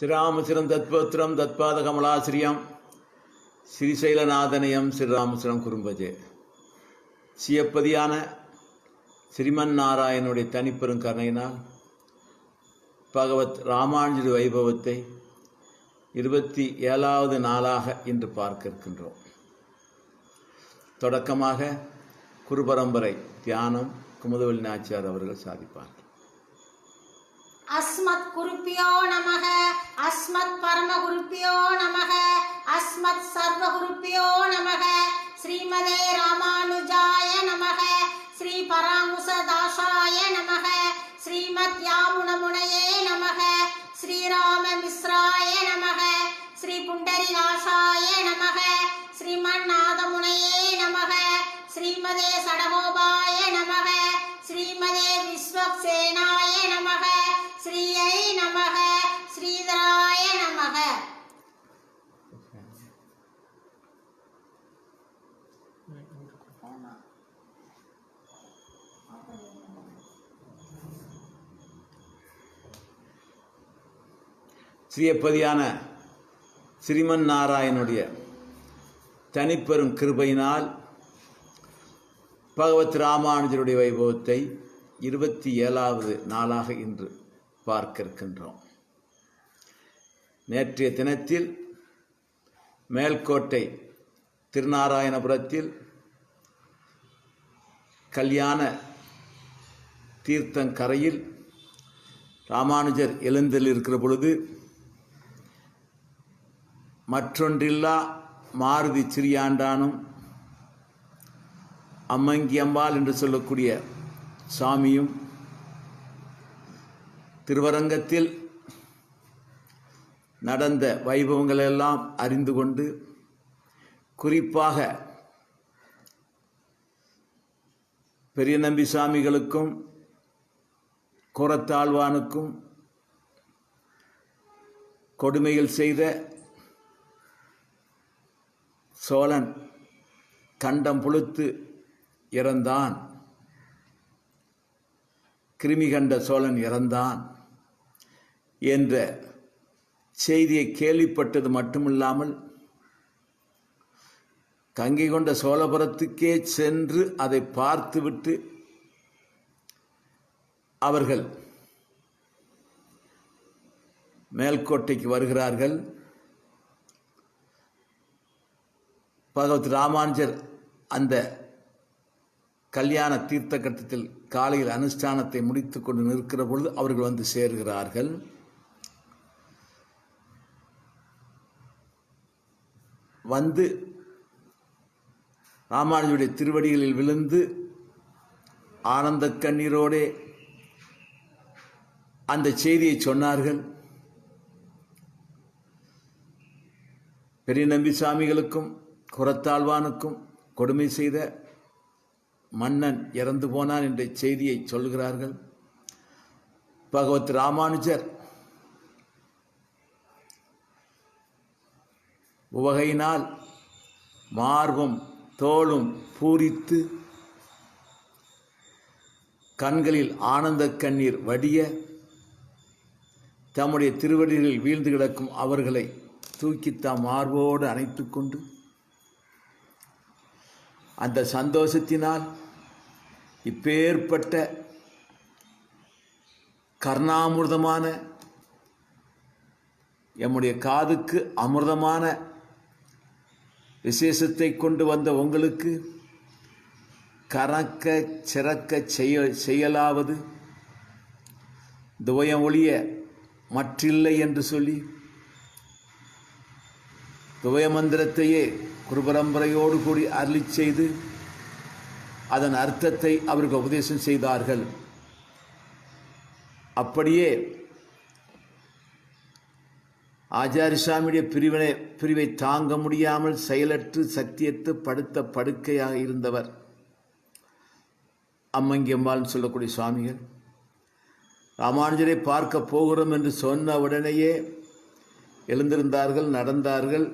ஸ்ரீராமசிரம் தத்போத்திரம் தத்பாத கமலாசிரியம் ஸ்ரீசைலநாதனயம் ஸ்ரீராமசிரம் குறும்பஜே. சியப்பதியான ஸ்ரீமன் நாராயணனுடைய தனிப்பெரும் கருணையினால் பகவத் ராமானுஜர் வைபவத்தை 27வது நாளாக இன்று பார்க்க இருக்கின்றோம். தொடக்கமாக குருபரம்பரை தியானம் குமுதவள்ளி நாச்சியார் அவர்கள் சாதிப்பார். அஸ்மத் குருப்பியோ நமக, அஸ்மத் பரம குருப்பியோ நமக, அஸ்மத் சர்வ குருப்பியோ நமக, ஸ்ரீமதே ராமானுஜாய நமக, ஸ்ரீ பராங்குச தாசாய நமக, ஸ்ரீமத் யாமுனமுனையே நமக, ஸ்ரீராம மிஸ்ராய நமக, ஸ்ரீ புண்டரிகாசாய நமக, ஸ்ரீமன் நாதமுனையே நமக, ஸ்ரீமதே சடகோபாய நமக, ஸ்ரீமதே விஸ்வக்சேனாய நமக, ஸ்ரீயை நமக, ஸ்ரீதராய நமக. ஸ்ரீயப்பதியான ஸ்ரீமன் நாராயணனுடைய தனிப்பெரும் கிருபையினால் பகவத் ராமானுஜருடைய வைபவத்தை 27வது நாளாக இன்று பார்க்க இருக்கின்றோம். நேற்றைய தினத்தில் மேல்கோட்டை திருநாராயணபுரத்தில் கல்யாண தீர்த்தங்கரையில் ராமானுஜர் எழுந்தல் இருக்கிற பொழுது மற்றொன்றில்லா மாருதி சிறியாண்டானும் அம்மங்கி அம்பாள் என்று சொல்லக்கூடிய சாமியும் திருவரங்கத்தில் நடந்த வைபவங்களெல்லாம் அறிந்து கொண்டு, குறிப்பாக பெரிய நம்பி சாமிகளுக்கும் கோரத்தாழ்வானுக்கும் கொடுமையில் செய்த சோழன் கண்டம் புழுத்து இறந்தான், கிருமி கண்ட சோழன் இறந்தான் என்ற செய்தியை கேள்விப்பட்டது மட்டுமில்லாமல் கங்கை கொண்ட சோழபுரத்துக்கே சென்று அதை பார்த்துவிட்டு அவர்கள் மேல்கோட்டைக்கு வருகிறார்கள். பகவத் ராமானுஜர் அந்த கல்யாண தீர்த்த கட்டத்தில் காலையில் அனுஷ்டானத்தை முடித்து கொண்டு நிற்கிற பொழுது அவர்கள் வந்து சேர்கிறார்கள். வந்து ராமானுஜருடைய திருவடிகளில் விழுந்து ஆனந்த கண்ணீரோடே அந்த செய்தியை சொன்னார்கள். பெரிய நம்பி சாமிகளுக்கும் குரத்தாழ்வானுக்கும் கொடுமை செய்த மன்னன் இறந்து போனான் என்ற செய்தியை சொல்கிறார்கள். பகவத் ராமானுஜர் உவகையினால் மார்பும் தோளும் பூரித்து கண்களில் ஆனந்த கண்ணீர் வடிய தம்முடைய திருவடிகளில் வீழ்ந்து கிடக்கும் அவர்களை தூக்கி தாம் மார்போடு அணைத்து கொண்டு அந்த சந்தோஷத்தினால் இப்பேற்பட்ட கர்ணாமிர்தமான எம்முடைய காதுக்கு அமிர்தமான விசேஷத்தை கொண்டு வந்த உங்களுக்கு கறக்க சிறக்க செயலாவது துவயம் ஒழிய மற்றில்லை என்று சொல்லி துவய மந்திரத்தையே குருபரம்பரையோடு கூடி அருளி செய்து அதன் அர்த்தத்தை அவருக்கு உபதேசம் செய்தார்கள். அப்படியே ஆச்சாரியசாமியுடைய பிரிவை தாங்க முடியாமல் செயலற்று சத்தியத்து படுத்த படுக்கையாக இருந்தவர் அம்மங்கி அம்பாள்னு சொல்லக்கூடிய சுவாமிகள் ராமானுஜரை பார்க்க போகிறோம் என்று சொன்ன உடனேயே எழுந்திருந்தார்கள், நடந்தார்கள்,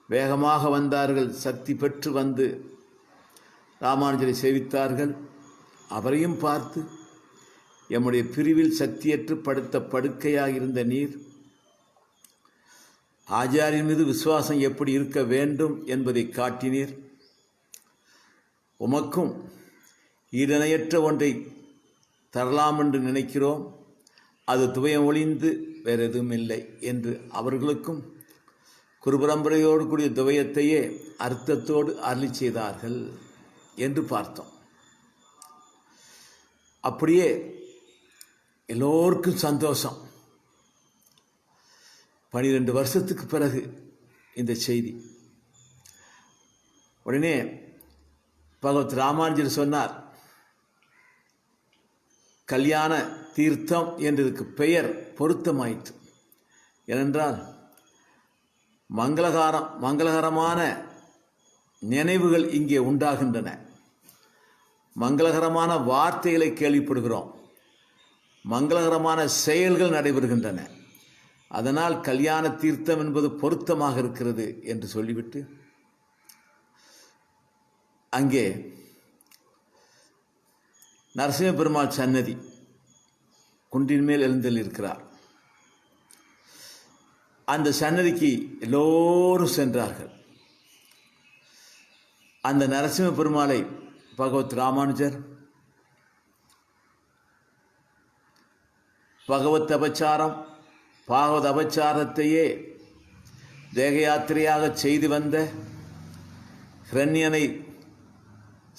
வேகமாக வந்தார்கள். சக்தி பெற்று வந்து ராமானுஜரை சேவித்தார்கள். அவரையும் பார்த்து எம்முடைய பிரிவில் சக்தியற்று படுத்த படுக்கையாக இருந்த நீர் ஆச்சாரியன் மீது விசுவாசம் எப்படி இருக்க வேண்டும் என்பதை காட்டினீர். உமக்கும் ஈடணையற்ற ஒன்றை தரலாம் என்று நினைக்கிறோம், அது துவயம் ஒளிந்து வேறு எதுவும் இல்லை என்று அவர்களுக்கும் குருபரம்பரையோடு கூடிய துவயத்தையே அர்த்தத்தோடு அருளி செய்தார்கள் என்று பார்த்தோம். அப்படியே எல்லோருக்கும் சந்தோஷம். 12 வருஷத்துக்கு பிறகு இந்த செய்தி. உடனே பகவத் ராமானுஜர் சொன்னார், கல்யாண தீர்த்தம் என்றதுக்கு பெயர் பொருத்தமாயிற்று. ஏனென்றால் மங்களகரமான நினைவுகள் இங்கே உண்டாகின்றன. மங்களகரமான வார்த்தைகளை கேள்விப்படுகிறோம், மங்களகரமான செயல்கள் நடைபெறுகின்றன. அதனால் கல்யாண தீர்த்தம் என்பது பொருத்தமாக இருக்கிறது என்று சொல்லிவிட்டு அங்கே நரசிம்ம பெருமாள் சன்னதி குன்றின் மேல் எழுந்தள்ளிருக்கிறார். அந்த சன்னதிக்கு எல்லோரும் சென்றார்கள். அந்த நரசிம்ம பெருமாளை பகவத் ராமானுஜர் பகவத் அபச்சாரம் பாகவத் அபச்சாரத்தையே தேக யாத்திரையாக செய்து வந்த ஹிரண்யனை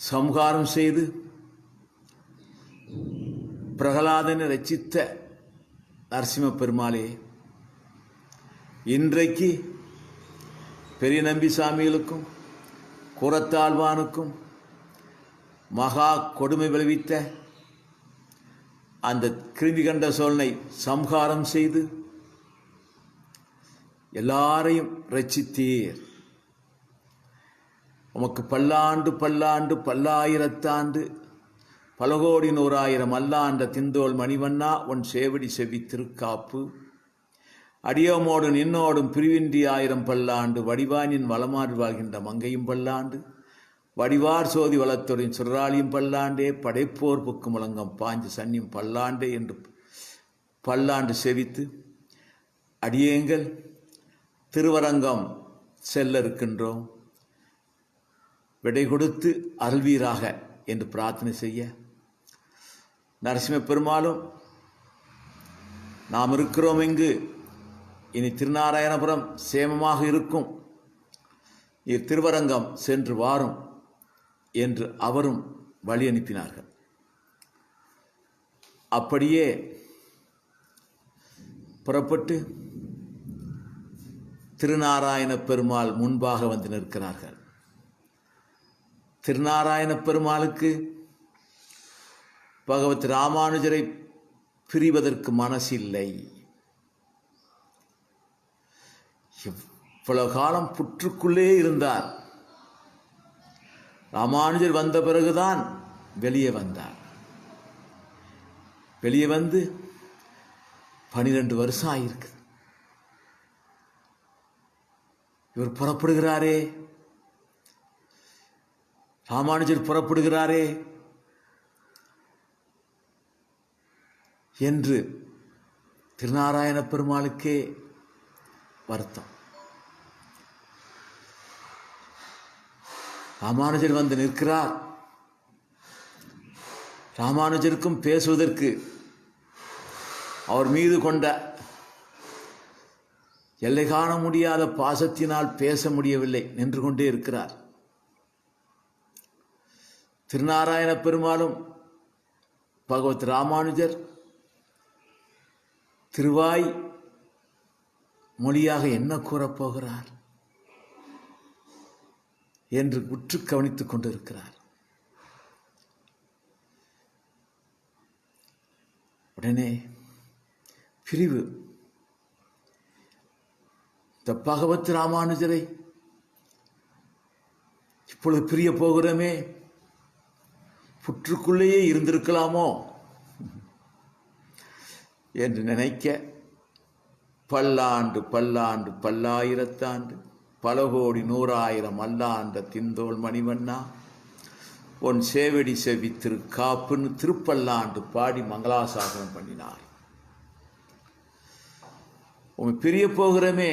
சம்ஹாரம் செய்து பிரகலாதனை ரட்சித்த நரசிம்ம பெருமாளே, இன்றைக்கு பெரிய நம்பி சாமிகளுக்கும் கூரத்தாழ்வானுக்கும் மகா கொடுமை விளைவித்த அந்த கிருமிகண்ட சோழனை சம்ஹாரம் செய்து எல்லாரையும் ரட்சித்தீர். உமக்கு பல்லாண்டு பல்லாண்டு பல்லாயிரத்தாண்டு பல கோடி 100,000 அல்லாண்ட திந்தோள் மணிவண்ணா உன் சேவடி செவி திருக்காப்பு அடியோமோடு நின்னோடும் பிரிவின்றி 1000 பல்லாண்டு வடிவானின் வளமாறு வாழ்கின்ற மங்கையும் பல்லாண்டு வடிவார் சோதி வளத்துடன் சுராளியும் பல்லாண்டே படைப்போர் புக்கு முழங்கம் பாஞ்சு சன்னியும் பல்லாண்டே என்று பல்லாண்டு செவித்து அடியேங்கள் திருவரங்கம் செல்ல இருக்கின்றோம், விடை கொடுத்து அருள்வீராக என்று பிரார்த்தனை செய்ய நரசிம்ம பெருமாளும் நாம் இருக்கிறோம் இங்கு, இனி திருநாராயணபுரம் சேமமாக இருக்கும், திருவரங்கம் சென்று வாரும் என்று அவரும் வழி அனுப்பினார்கள். அப்படியே புறப்பட்டு திருநாராயண பெருமாள் முன்பாக வந்து நிற்கிறார்கள். திருநாராயண பெருமாளுக்கு பகவத் ராமானுஜரை பிரிவதற்கு மனசில்லை. இவ்வளவு காலம் புற்றுக்குள்ளே இருந்தார். ராமானுஜர் வந்த பிறகுதான் வெளியே வந்தார். வெளியே வந்து 12 வருஷம் ஆயிருக்கு. இவர் புறப்படுகிறாரே, ராமானுஜர் புறப்படுகிறாரே என்று திருநாராயண பெருமாளுக்கே வருத்தம். ராமானுஜர் வந்து நிற்கிறார். ராமானுஜருக்கும் பேசுவதற்கு அவர் மீது கொண்ட எல்லை காண முடியாத பாசத்தினால் பேச முடியவில்லை, நின்று கொண்டே இருக்கிறார். திருநாராயண பெருமாளும் பகவத் ராமானுஜர் திருவாய் மொழியாக என்ன கூறப்போகிறார் என்று உற்று கவனித்துக் கொண்டிருக்கிறார். உடனே பிரிவு. இந்த பகவத் ராமானுஜரை இப்பொழுது பிரிய போகிறோமே, புற்றுக்குள்ளேயே இருந்திருக்கலாமோ என்று நினைக்க பல்லாண்டு பல்லாண்டு பல்லாயிரத்தாண்டு பல கோடி 100,000 அல்லாண்ட திந்தோள் மணிவண்ணா உன் சேவடி செவி திருக்காப்புன்னு திருப்பல்லாண்டு பாடி மங்களாசாசனம் பண்ணினார். உன் பிரிய போகிறமே,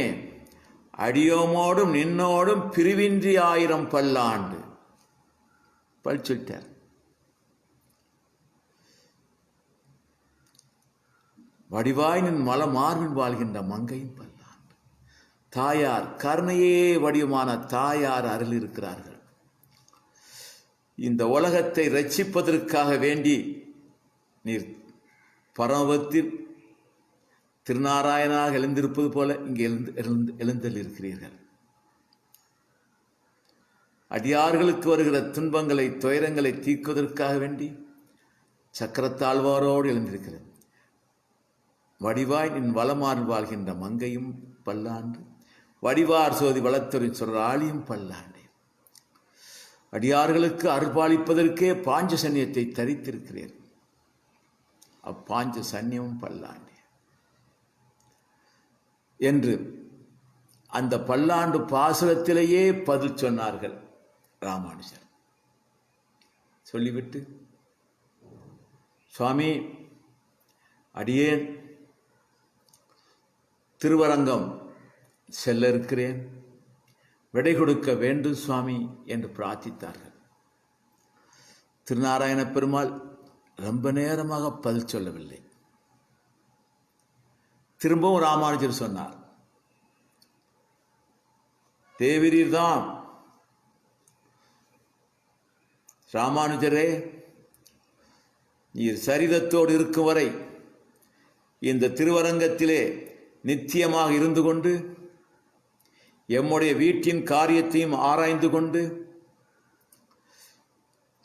அடியோமோடும் நின்னோடும் பிரிவின்றி 1000 பல்லாண்டு பழிச்சுட்டார். வடிவாய் நின் மல மார்பில் வாழ்கின்ற மங்கையும் பல்லாண்டு. தாயார் கருணையே வடிவமான தாயார் அருள் இருக்கிறார்கள். இந்த உலகத்தை ரட்சிப்பதற்காக வேண்டி நீர் பரமபத்தில் திருநாராயணாக எழுந்திருப்பது போல இங்கே எழுந்தல் இருக்கிறீர்கள். அடியார்களுக்கு வருகிற துன்பங்களை துயரங்களை தீர்க்குவதற்காக வேண்டி சக்கரத்தாழ்வாரோடு எழுந்திருக்கிறது. வடிவாய் நின் வளமாறு வாழ்கின்ற மங்கையும் பல்லாண்டு, வடிவார் சோதி வளத்துறை சொல்றாளியும் பல்லாண்டு. அடியார்களுக்கு அருள்பாலிப்பதற்கே பாஞ்ச சன்னியத்தை தரித்திருக்கிறீர். அப்பாஞ்ச சன்னியமும் பல்லாண்டு என்று அந்த பல்லாண்டு பாசுரத்திலேயே பதில் சொன்னார்கள் ராமானுஜர். சொல்லிவிட்டு, சுவாமி, அடியேன் திருவரங்கம் செல்ல இருக்கிறேன், விடை கொடுக்க வேண்டும் சுவாமி என்று பிரார்த்தித்தார்கள். திருநாராயண பெருமாள் ரொம்ப நேரமாக பதில் சொல்லவில்லை. திரும்பவும் ராமானுஜர் சொன்னார், தேவிரீர் தான் ராமானுஜரே, நீர் சரிதத்தோடு இருக்கும் வரை இந்த திருவரங்கத்திலே நித்தியமாக இருந்து கொண்டு எம்முடைய வீட்டின் காரியத்தையும் ஆராய்ந்து கொண்டு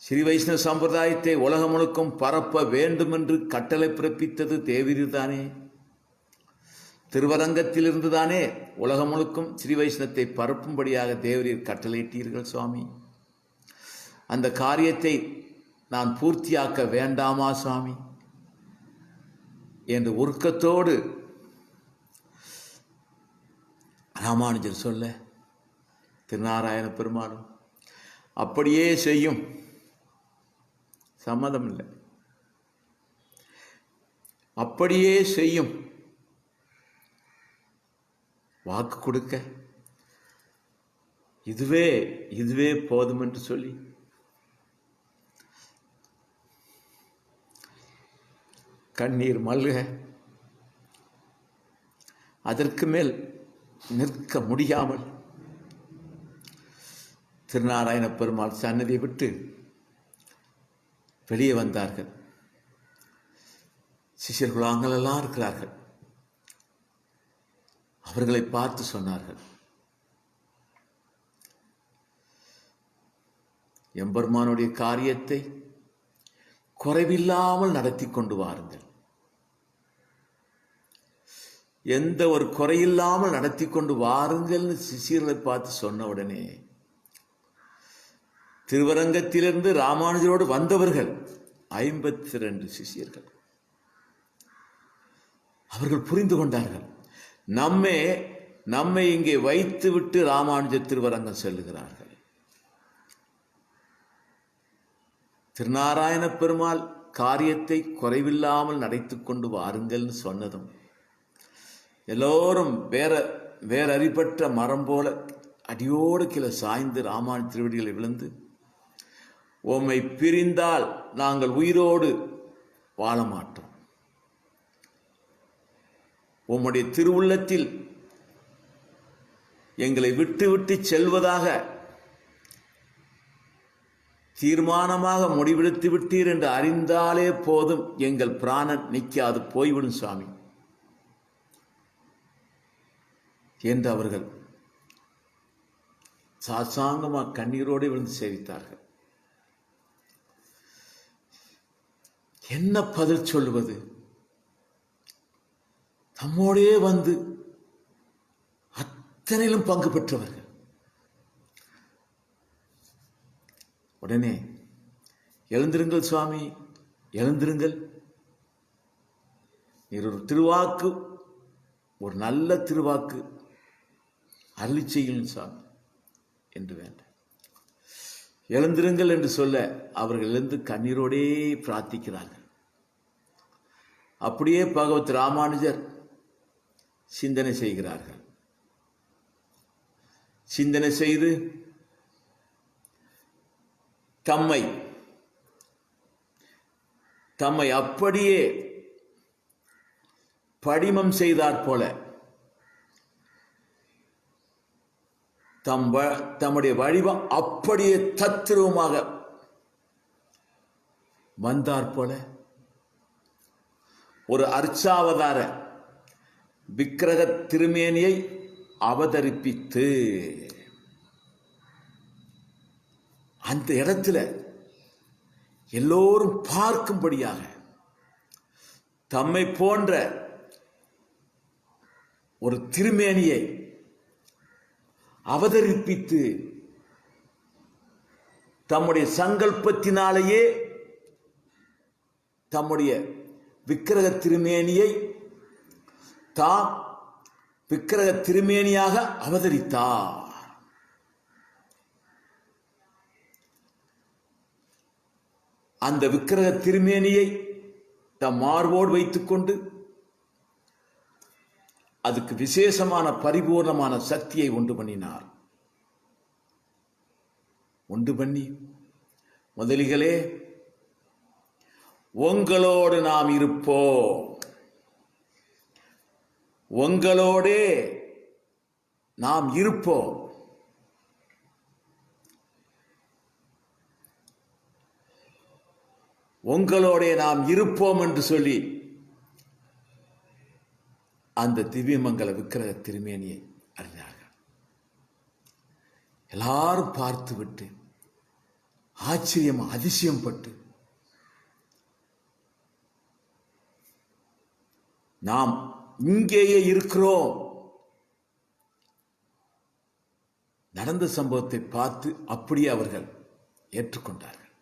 ஸ்ரீ வைஷ்ணவ சம்பிரதாயத்தை உலகம் முழுக்கும் பரப்ப வேண்டும் என்று கட்டளை பிறப்பித்தது தேவரீர்தானே. திருவரங்கத்திலிருந்துதானே உலகம் முழுக்கும் ஸ்ரீ வைஷ்ணவத்தை பரப்பும்படியாக தேவரீர் கட்டளையிட்டீர்கள் சுவாமி. அந்த காரியத்தை நான் பூர்த்தியாக்க வேண்டாமா சுவாமி என்று உருக்கத்தோடு ராமானுஜர் சொல்ல, திருநாராயண பெருமாளும் அப்படியே செய்யும், சம்மதம் இல்லை, அப்படியே செய்யும், வாக்கு கொடுக்க இதுவே போதும் என்று சொல்லி கண்ணீர் மல்க அதற்கு மேல் நிற்க முடியாமல் திருநாராயண பெருமாள் சன்னதியை விட்டு வெளியே வந்தார்கள். சிஷ்யர்கள் அங்கெல்லாம் இருக்கிறார்கள். அவர்களை பார்த்து சொன்னார்கள், எம்பெருமானுடைய காரியத்தை குறைவில்லாமல் நடத்தி கொண்டு வாருங்கள். எந்த ஒரு குறையில்லாமல் நடத்தி கொண்டு வாருங்கள்னு சிஷியர்களை பார்த்து சொன்ன உடனே திருவரங்கத்திலிருந்து ராமானுஜரோடு வந்தவர்கள் 52 சிஷியர்கள், அவர்கள் புரிந்து கொண்டார்கள், நம்மை இங்கே வைத்துவிட்டு ராமானுஜர் திருவரங்கம் செல்லுகிறார்கள். திருநாராயண பெருமாள் காரியத்தை குறைவில்லாமல் நடத்தி கொண்டு வாருங்கள்னு சொன்னதும் எல்லோரும் வேற அறிபற்ற மரம் போல அடியோடு கீழே சாய்ந்து ராமானுஜ திருவடிகளை விழுந்து, உம்மை பிரிந்தால் நாங்கள் உயிரோடு வாழ மாட்டோம், உம்முடைய திருவுள்ளத்தில் எங்களை விட்டு செல்வதாக தீர்மானமாக முடிவெடுத்து விட்டீர் என்று அறிந்தாலே போதும், எங்கள் பிராணன் நிற்காது போய்விடும் சுவாமி என்று அவர்கள் சாசாங்கமாக கண்ணீரோடு விழுந்து சேவித்தார்கள். என்ன பதில் சொல்வது? தம்மோடே வந்து அத்தனையிலும் பங்கு பெற்றவர்கள். உடனே, எழுந்திருங்கள் சுவாமி, எழுந்திருங்கள், நீர் ஒரு திருவாக்கு, ஒரு நல்ல திருவாக்கு அருளி செய்யும் சாமி என்று வேண்டாம். எழுந்திருங்கள் என்று சொல்ல அவர்கள் எழுந்து கண்ணீரோடே பிரார்த்திக்கிறார்கள். அப்படியே பகவத் ராமானுஜர் சிந்தனை செய்கிறார்கள். சிந்தனை செய்து தம்மை அப்படியே படிமம் செய்தாற் போல தம்முடைய வடிவம் அப்படியே தத்ரூபமாக வந்தாற் போல ஒரு அர்ச்சாவதார விக்கிரக திருமேனியை அவதரிப்பித்து அந்த இடத்துல எல்லோரும் பார்க்கும்படியாக தம்மை போன்ற ஒரு திருமேனியை அவதரிப்பித்து தம்முடைய சங்கல்பத்தினாலேயே தம்முடைய விக்கிரக திருமேனியை தாம் விக்கிரக திருமேனியாக அவதரித்தார். அந்த விக்கிரக திருமேனியை தம் மார்போடு வைத்துக் கொண்டு அதுக்கு விசேஷமான பரிபூர்ணமான சக்தியை உண்டு பண்ணினார். உண்டு பண்ணி, முதலிகளே உங்களோடு நாம் இருப்போம், உங்களோடே நாம் இருப்போம், உங்களோடே நாம் இருப்போம் என்று சொல்லி அந்த திவ்யமங்கல விக்கிரக திருமேனியை அறிந்தார்கள். எல்லாரும் பார்த்துவிட்டு ஆச்சரியம் அதிசயம் பட்டு, நாம் இங்கேயே இருக்கிறோம். நடந்த சம்பவத்தை பார்த்து அப்படியே அவர்கள் ஏற்றுக்கொண்டார்கள்.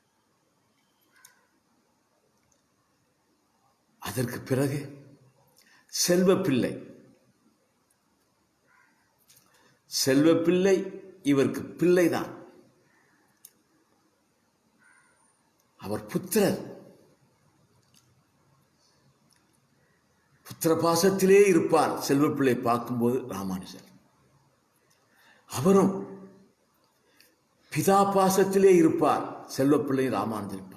அதற்கு பிறகு செல்வப்பிள்ளை இவருக்கு பிள்ளைதான். அவர் புத்திர பாசத்திலே இருப்பார். செல்வப்பிள்ளை பார்க்கும்போது ராமானுஜர், அவரும் பிதா பாசத்திலே இருப்பார். செல்வப்பிள்ளை ராமானுஜரை பார்த்து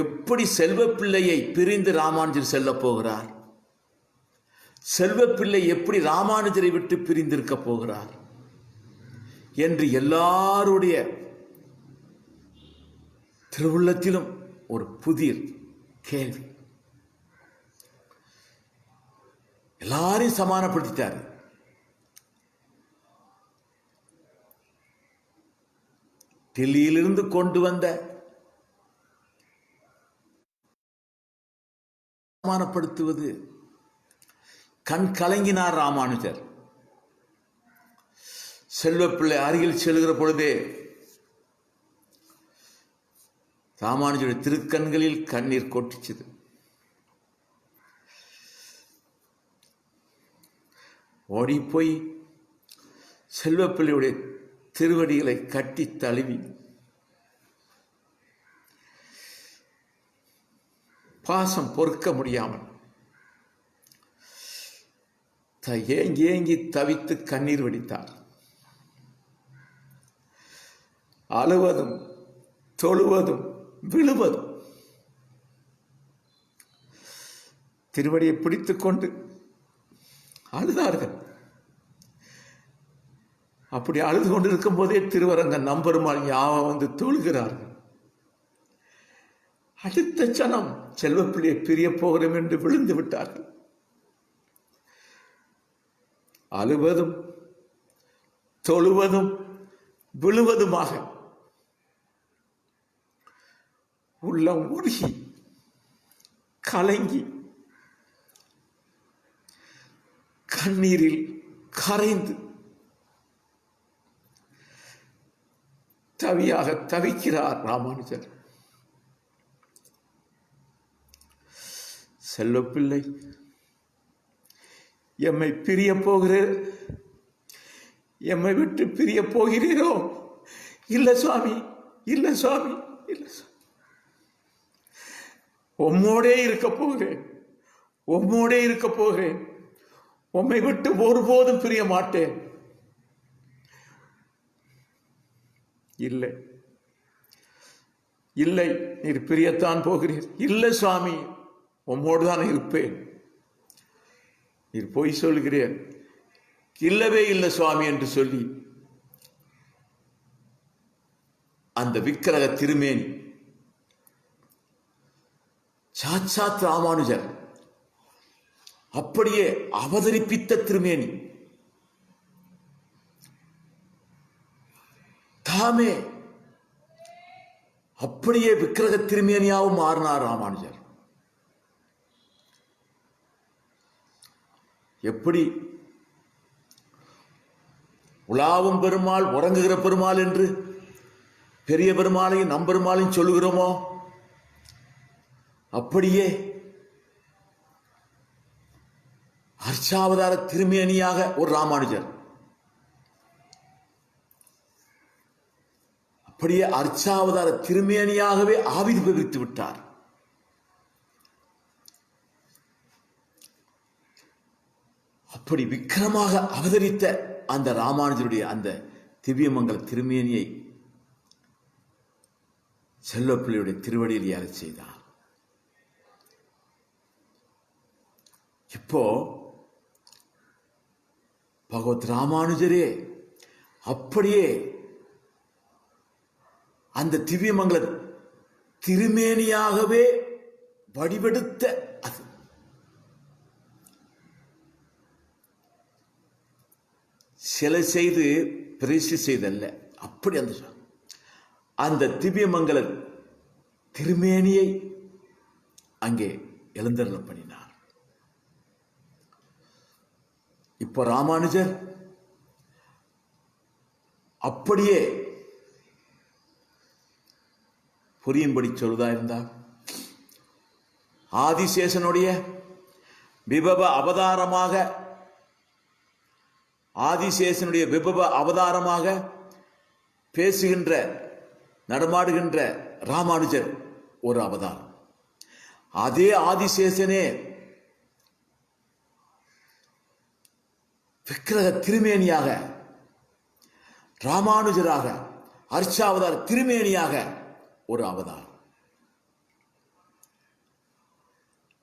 எப்படி செல்வப்பிள்ளையை பிரிந்து ராமானுஜர் செல்ல போகிறார், செல்வப்பிள்ளை எப்படி ராமானுஜரை விட்டு பிரிந்திருக்க போகிறார் என்று எல்லாருடைய திருவுள்ளத்திலும் ஒரு புதிர் கேள்வி. எல்லாரையும் சமாதானப்படுத்திட்டார். டெல்லியிலிருந்து கொண்டு வந்த சமாதானப்படுத்துவது கண் கலங்கினார் ராமானுஜர். செல்வப்பிள்ளை அருகில் செல்கிற பொழுதே ராமானுஜருடைய திருக்கண்களில் கண்ணீர் கொட்டிச்சது. ஓடி போய் செல்வப்பிள்ளையுடைய திருவடிகளை கட்டி தழுவி பாசம் பொறுக்க முடியாமல் ஏங்கி ஏங்கி தவித்து கண்ணீர் வடித்தார். அழுவதும் தொழுவதும் விழுவதும் திருவடியை பிடித்துக் கொண்டு அழுதார்கள். அப்படி அழுது கொண்டிருக்கும் போதே திருவரங்க நம்பெருமாள் ஞாபகம் வந்து தொழுகிறார்கள். அடுத்த சனம் செல்வப்பிள்ளையை பிரிய போகிறோம் என்று விழுந்து விட்டார்கள். அழுவதும் தொழுவதும் விழுவதுமாக உள்ளம் உருகி கலங்கி கண்ணீரில் கரைந்து தவியாக தவிக்கிறார் ராமானுஜர். செல்வப்பிள்ளை எம்மை பிரிய போகிறீர், எம்மை விட்டு பிரிய போகிறீரோ இல்ல சுவாமி, இல்ல சுவாமி, இல்ல சுவாமி. உம்மோடே இருக்க போகிறேன், உம்மோடே இருக்க போகிறேன். உம்மை விட்டு ஒருபோதும் பிரிய மாட்டேன். இல்லை, இல்லை, நீர் பிரியத்தான் போகிறீர். இல்லை சுவாமி, உம்மோடு தான் இருப்பேன். நீர் பொய் சொல்கிறேன், இல்லவே இல்லை சுவாமி என்று சொல்லி அந்த விக்கிரக திருமேனி சாட்சாத் ராமானுஜர் அப்படியே அவதரிப்பித்த திருமேனி தாமே அப்படியே விக்கிரக திருமேனியாவும் மாறினார் ராமானுஜர். எப்படி உலாவும் பெருமாள், உறங்குகிற பெருமாள் என்று பெரிய பெருமாளையும் நம்பெருமாளையும் சொல்லுகிறோமோ, அப்படியே அர்ச்சாவதார திருமேனியாக ஒரு ராமானுஜர், அப்படியே அர்ச்சாவதார திருமேனியாகவே ஆவிர்வவித்து விட்டார். அப்படி விக்கிரமாக அவதரித்த அந்த ராமானுஜருடைய அந்த திவ்யமங்கல திருமேனியை செல்லப்பிள்ளையுடைய திருவடியில் ஏறச் செய்தார். இப்போ பகவத் ராமானுஜரே அப்படியே அந்த திவ்யமங்கல திருமேனியாகவே வடிவெடுத்த அது சிலை செய்து பிரேசி செய்தல்ல, அப்படி அந்த திவ்யமங்கல திருமேனியை அங்கே எழுந்தருள பண்ணினார். இப்போ ராமானுஜர் அப்படியே புரியும்படி சொல்வதா இருந்தார், ஆதிசேஷனுடைய விபவ அவதாரமாக, ஆதிசேஷனுடைய விபவ அவதாரமாக பேசுகின்ற நடமாடுகின்ற ராமானுஜர் ஒரு அவதாரம். அதே ஆதிசேஷனே விக்கிரக திருமேனியாக, ராமானுஜராக, அர்ச்சாவதார திருமேனியாக ஒரு அவதாரம்.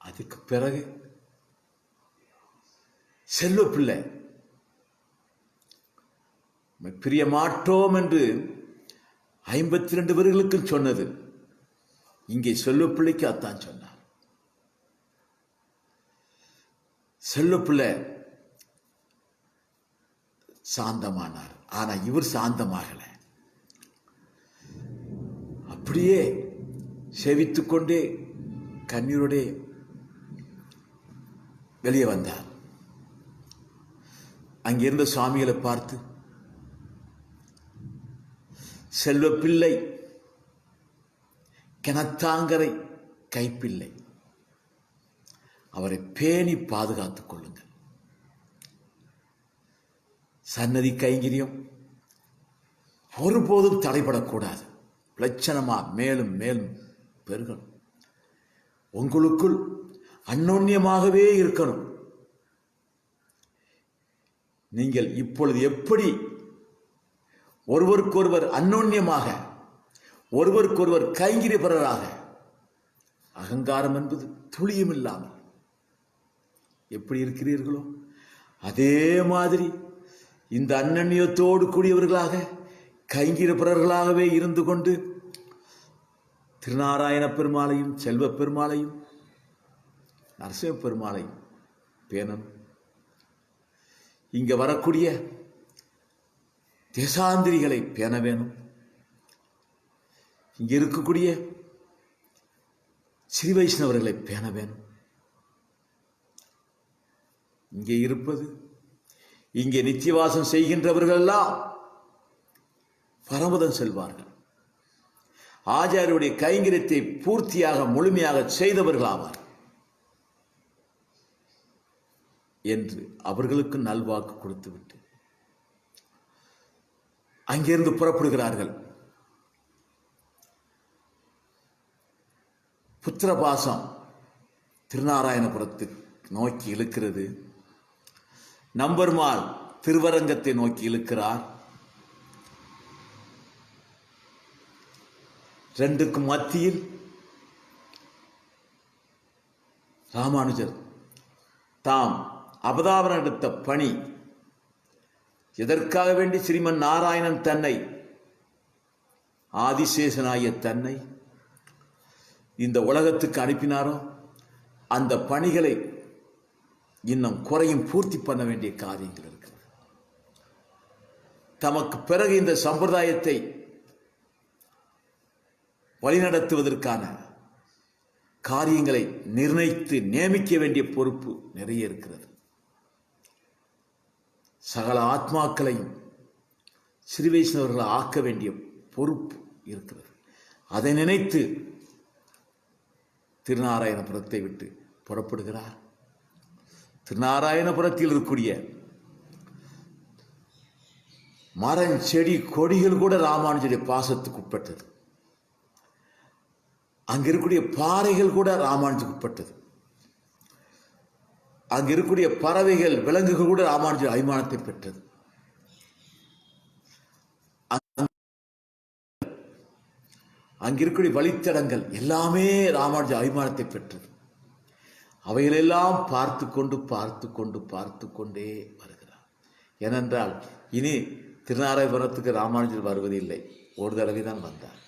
அதுக்கு பிறகு செல்வ பிள்ளை பிரிய மாட்டோம் என்று 52 பேர்களுக்கு சொன்னது, இங்கே செல்வ பிள்ளைக்கு அத்தான் சொன்னார். செல்வ பிள்ளை சாந்தமானார். ஆனா இவர் சாந்தமாகல, அப்படியே செவித்துக் கொண்டே கண்ணீரோடே வெளியே வந்தார். அங்கிருந்த சுவாமிகளை பார்த்து, செல்வ பிள்ளை கிணத்தாங்கரை கைப்பிள்ளை, அவரை பேணி பாதுகாத்துக் கொள்ளுங்கள். சன்னதி கைங்கரியம் ஒருபோதும் தடைபடக்கூடாது. லட்சணமா மேலும் மேலும் பெருகணும். உங்களுக்குள் அந்யோன்யமாகவே இருக்கணும். நீங்கள் இப்பொழுது எப்படி ஒருவருக்கொருவர் அந்யோன்யமாக, ஒருவருக்கொருவர் கைங்கரியபரராக, அகங்காரம் என்பது துளியும் இல்லாமல் எப்படி இருக்கிறீர்களோ அதே மாதிரி இந்த அந்யோன்யத்தோடு கூடியவர்களாக கைங்கரியபரர்களாகவே இருந்து கொண்டு திருநாராயண பெருமாளையும் செல்வ பெருமாளையும் நரசிம்ம பெருமாளையும் பேணணும். இங்க வரக்கூடிய தேசாந்திரிகளை பேண வேணும். இங்க இருக்கக்கூடிய ஸ்ரீ வைஷ்ணவர்களை பேண வேணும். இங்கே இருப்பது, இங்கே நித்தியவாசம் செய்கின்றவர்கள் எல்லாம் பரமதம் செல்வார்கள். ஆச்சாரியருடைய கைங்கரியத்தை பூர்த்தியாக முழுமையாக செய்தவர்கள் ஆவார் என்று அவர்களுக்கு நல்வாக்கு கொடுத்துவிட்டு அங்கிருந்து புறப்படுகிறார்கள். புத்திரபாசம் திருநாராயணபுரத்தை நோக்கி இழுக்கிறது. நம்பெருமாள் திருவரங்கத்தை நோக்கி இழுக்கிறார். ரெண்டுக்கும் மத்தியில் ராமானுஜர் தாம் அவதாரம் எடுத்த பணி, எதற்காக வேண்டி ஸ்ரீமன் நாராயணன் தன்னை, ஆதிசேஷனாகிய தன்னை இந்த உலகத்துக்கு அனுப்பினாரோ அந்த பணிகளை இன்னும் குறையும் பூர்த்தி பண்ண வேண்டிய காரியங்கள் இருக்கிறது. தமக்கு பிறகு இந்த சம்பிரதாயத்தை வழிநடத்துவதற்கான காரியங்களை நிர்ணயித்து நியமிக்க வேண்டிய பொறுப்பு நிறைய இருக்கிறது. சகல ஆத்மாக்களையும் ஸ்ரீ வைஷ்ணவர்களை ஆக்க வேண்டிய பொறுப்பு இருக்கிறது. அதை நினைத்து திருநாராயணபுரத்தை விட்டு புறப்படுகிறார். திருநாராயணபுரத்தில் இருக்கக்கூடிய மரம், செடி, கொடிகள் கூட ராமானுஜருடைய பாசத்துக்கு உட்பட்டது. அங்க இருக்கக்கூடிய பாறைகள் கூட ராமானுஜருக்கு உட்பட்டது. அங்க இருக்கக்கூடிய பறவைகள், விலங்குகள் கூட ராமானுஜர் அபிமானத்தை பெற்றது. அங்கிருக்கூடிய வழித்தடங்கள் எல்லாமே ராமானுஜர் அபிமானத்தை பெற்றது. அவைகளெல்லாம் பார்த்து கொண்டு பார்த்து கொண்டு பார்த்து கொண்டே வருகிறார். ஏனென்றால் இனி திருநாராயணபுரத்துக்கு ராமானுஜர் வருவதில்லை, ஒரு தடவை தான் வந்தார்.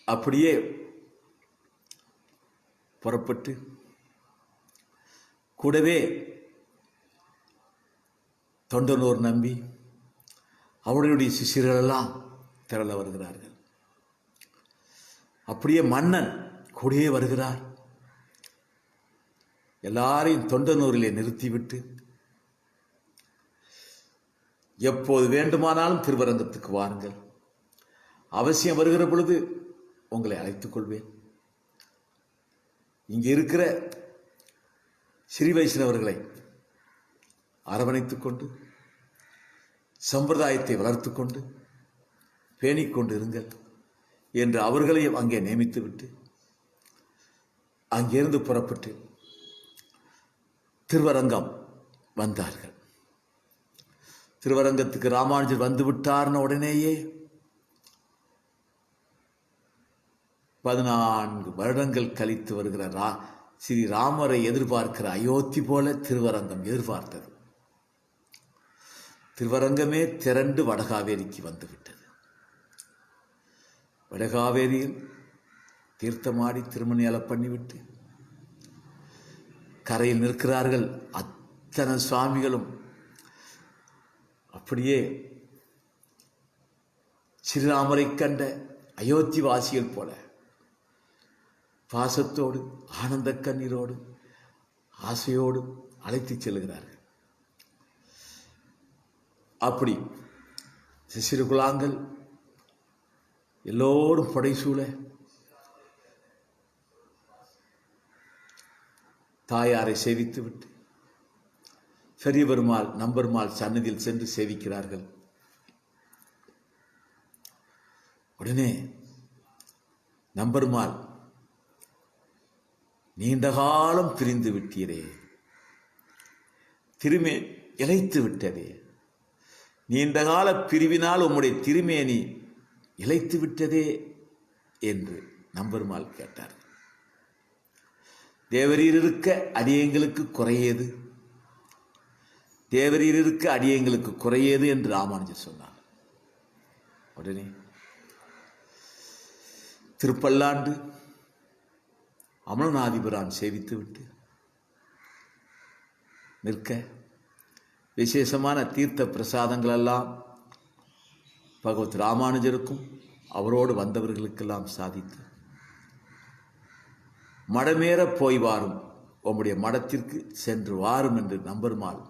அப்படியே புறப்பட்டு கூடவே தொண்டனூர் நம்பி அவருடைய சிஷியர்களெல்லாம் திரள வருகிறார்கள். அப்படியே மன்னன் கூடவே வருகிறார். எல்லாரையும் தொண்டனூரிலே நிறுத்திவிட்டு, எப்போது வேண்டுமானாலும் திருவரங்கத்துக்கு வாருங்கள், அவசியம் வருகிற பொழுது உங்களை அழைத்துக் கொள்வேன். இங்கே இருக்கிற ஸ்ரீ வைஷ்ணவர்களை அரவணைத்துக் கொண்டு சம்பிரதாயத்தை வளர்த்து கொண்டு பேணிக்கொண்டு இருங்கள் என்று அவர்களையும் அங்கே நியமித்துவிட்டு அங்கிருந்து புறப்பட்டு திருவரங்கம் வந்தார்கள். திருவரங்கத்துக்கு ராமானுஜர் வந்து விட்டார்ன உடனேயே 14 வருடங்கள் கழித்து வருகிற ஸ்ரீராமரை எதிர்பார்க்கிற அயோத்தி போல திருவரங்கம் எதிர்பார்த்தது. திருவரங்கமே திரண்டு வடகாவேரிக்கு வந்துவிட்டது. வடகாவேரியில் தீர்த்தமாடி திருமணியால பண்ணிவிட்டு கரையில் நிற்கிறார்கள் அத்தனை சுவாமிகளும். அப்படியே ஸ்ரீராமரை கண்ட அயோத்தி வாசிகள் போல பாசத்தோடு, ஆனந்த கண்ணீரோடு, ஆசையோடு அழைத்து செல்கிறார்கள். அப்படி சிசிறு குலாங்கள் எல்லோரும் படைசூழ தாயாரை சேவித்து விட்டு பெரிய பெருமாள், நம்பெருமாள் சன்னதியில் சென்று சேவிக்கிறார்கள். உடனே நம்பெருமாள், நீண்ட காலம் பிரிந்து விட்டீரே, திருமே இழைத்து விட்டதே, நீண்ட கால பிரிவினால் உம்முடைய திருமேனி இழைத்து விட்டதே என்று நம்பெருமாள் கேட்டார். தேவரீர் இருக்க அடியங்களுக்கு குறையது, தேவரீர் இருக்க அடியங்களுக்கு குறையது என்று ராமானுஜர் சொன்னார். உடனே திருப்பல்லாண்டு அமலநாதிபுரான் சேவித்து விட்டு நிற்க விசேஷமான தீர்த்த பிரசாதங்களெல்லாம் பகவத் ராமானுஜருக்கும் அவரோடு வந்தவர்களுக்கெல்லாம் சாதித்து, மடமேற போய் வாரும், உம்முடைய மடத்திற்கு சென்று வாரும் என்று நம்பெருமாள்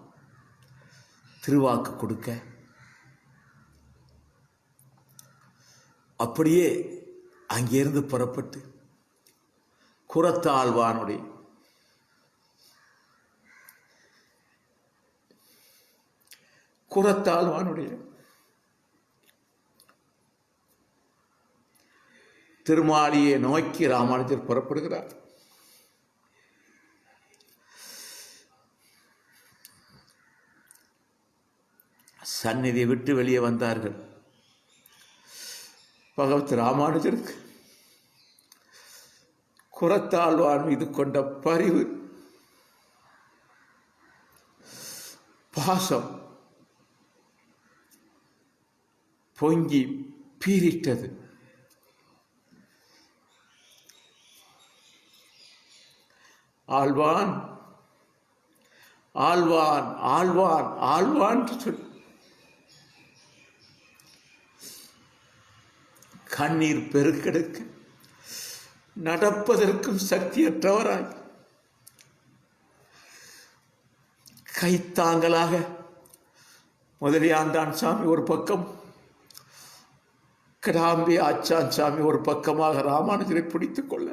திருவாக்கு கொடுக்க, அப்படியே அங்கிருந்து புறப்பட்டு குரத்தாழ்வானுடைய திருமாலியை நோக்கி ராமானுஜர் புறப்படுகிறார். சந்நிதியை விட்டு வெளியே வந்தார்கள். பகவத் ராமானுஜருக்கு குரத்தாழ்வான் மீது கொண்ட பரிவு, பாசம் பொங்கி பீரிட்டது. ஆழ்வான் ஆழ்வான் ஆழ்வான் ஆழ்வான் சொல் கண்ணீர் பெருக்கெடுக்க நடப்பதற்கும் சக்தியற்றவராய் கைத்தாங்கலாக முதலியாண்டான் சாமி ஒரு பக்கம், கிடாம்பி ஆச்சான் சாமி ஒரு பக்கமாக ராமானுஜரை பிடித்துக் கொள்ள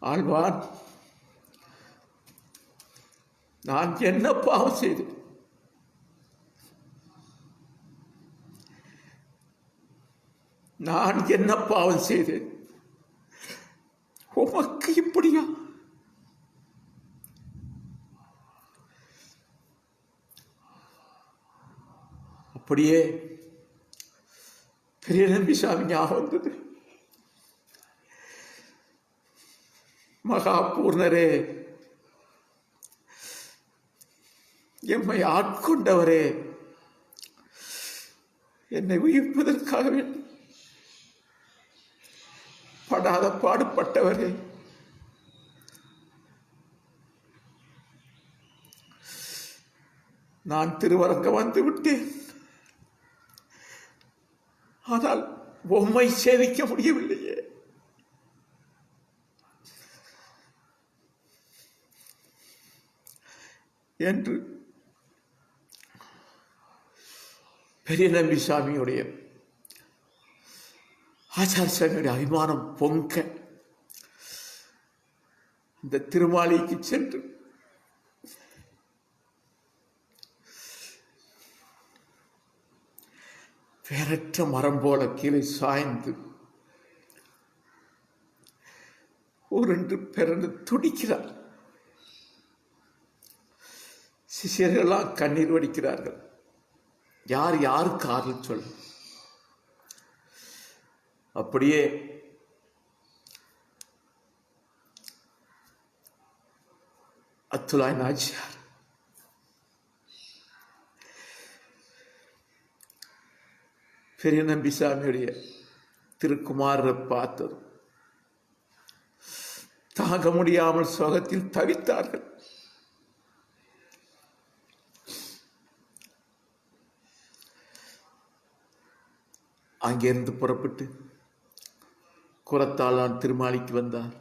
ஆழ்வான், நான் என்ன பாவம் செய்தேன்? நான் என்ன பாவம் செய்தேன்? உமக்கு இப்படியா? அப்படியே பெரிய நம்பி சாமி ஞாபகம் வந்தது. மகாபூர்ணரே, எம்மை ஆட்கொண்டவரே, என்னை உயிர்ப்பதற்காக வேண்டும் படாத பாடுபட்டவரே, நான் திருவரங்கம் வந்து விட்டேன். ஆனால் உம்மை சேவிக்க முடியவில்லையே. என்று பெரிய நம்பி சாமியுடைய ஆச்சார சாமியுடைய அபிமானம் பொங்க இந்த திருமாலிக்கு சென்று வேறற்ற மரம் போல கீழே சாய்ந்து உருண்டு பிறந்து துடிக்கிறார். சிஷியர்களெல்லாம் கண்ணீர் வடிக்கிறார்கள். யார் யாருக்கு ஆறுதல் சொல்ல? அப்படியே அத்துலாய் நாச்சியார் பெரிய நம்பி சாமியுடைய திருக்குமாரரை பார்த்ததும் தாங்க முடியாமல் சோகத்தில் தவித்தார்கள். அங்கிருந்து புறப்பட்டு குரத்தாழ்வான் திருமாலிக்கு வந்தார்.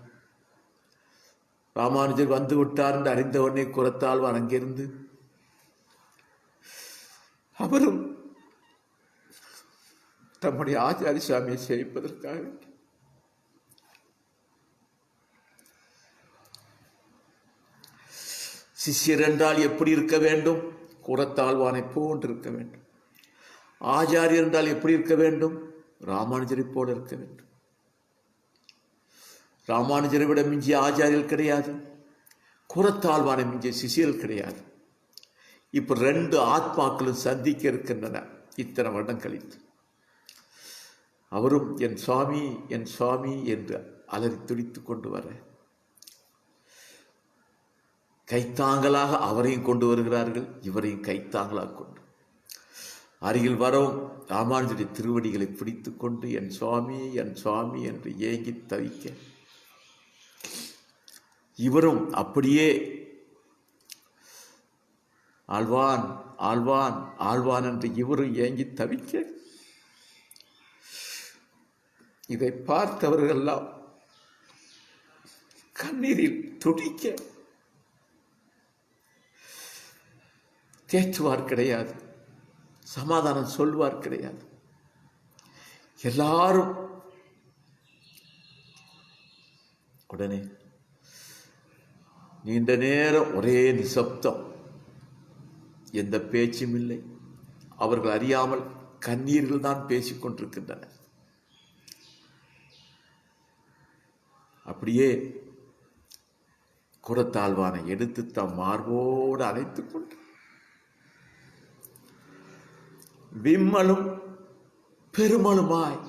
ராமானுஜர் வந்து விட்டார் என்று அறிந்தவுடனே குரத்தாழ்வான் அங்கிருந்து அவரும் தம்முடைய ஆச்சாரி சாமியை சேவிப்பதற்காக சிஷ்யர் என்றால் எப்படி இருக்க வேண்டும்? குரத்தாழ்வானை போன்று இருக்க வேண்டும். ஆச்சாரியர் என்றால் எப்படி இருக்க வேண்டும்? ராமானுஜரை போல இருக்க வேண்டும். ராமானுஜரை விட மிஞ்சிய ஆச்சாரியர்கள் கிடையாது. குரத்தாழ்வானை மிஞ்சிய சிஷியர்கள் கிடையாது. இப்ப 2 ஆத்மாக்களும் சந்திக்க இருக்கின்றன. இத்தனை வருடம் கழித்து அவரும் என் சுவாமி என் சுவாமி என்று அலறி துடித்துக் கொண்டு வர கைத்தாங்கலாக அவரையும் கொண்டு வருகிறார்கள், இவரையும் கைத்தாங்கலாக கொண்டு அருகில் வரவும் ராமானுஜருடைய திருவடிகளை பிடித்துக் கொண்டு என் சுவாமி என்று ஏங்கி தவிக்க இவரும் அப்படியே ஆழ்வான் ஆழ்வான் ஆழ்வான் என்று இவரும் ஏங்கி தவிக்க இதை பார்த்தவர்களெல்லாம் கண்ணீரில் துடிக்க தேற்றுவார் கிடையாது, சமாதானம் சொல்வார் கிடையாது. எல்லாரும் உடனே நீண்ட நேரம் ஒரே நிசப்தம், எந்த பேச்சும் இல்லை. அவர்கள் அறியாமல் கண்ணீர்கள் தான் பேசிக் கொண்டிருக்கின்றன. அப்படியே குரத்தாழ்வானை எடுத்து தம் மார்போடு அணைத்துக் கொண்டு விம்மலும் பெருமலுமாய்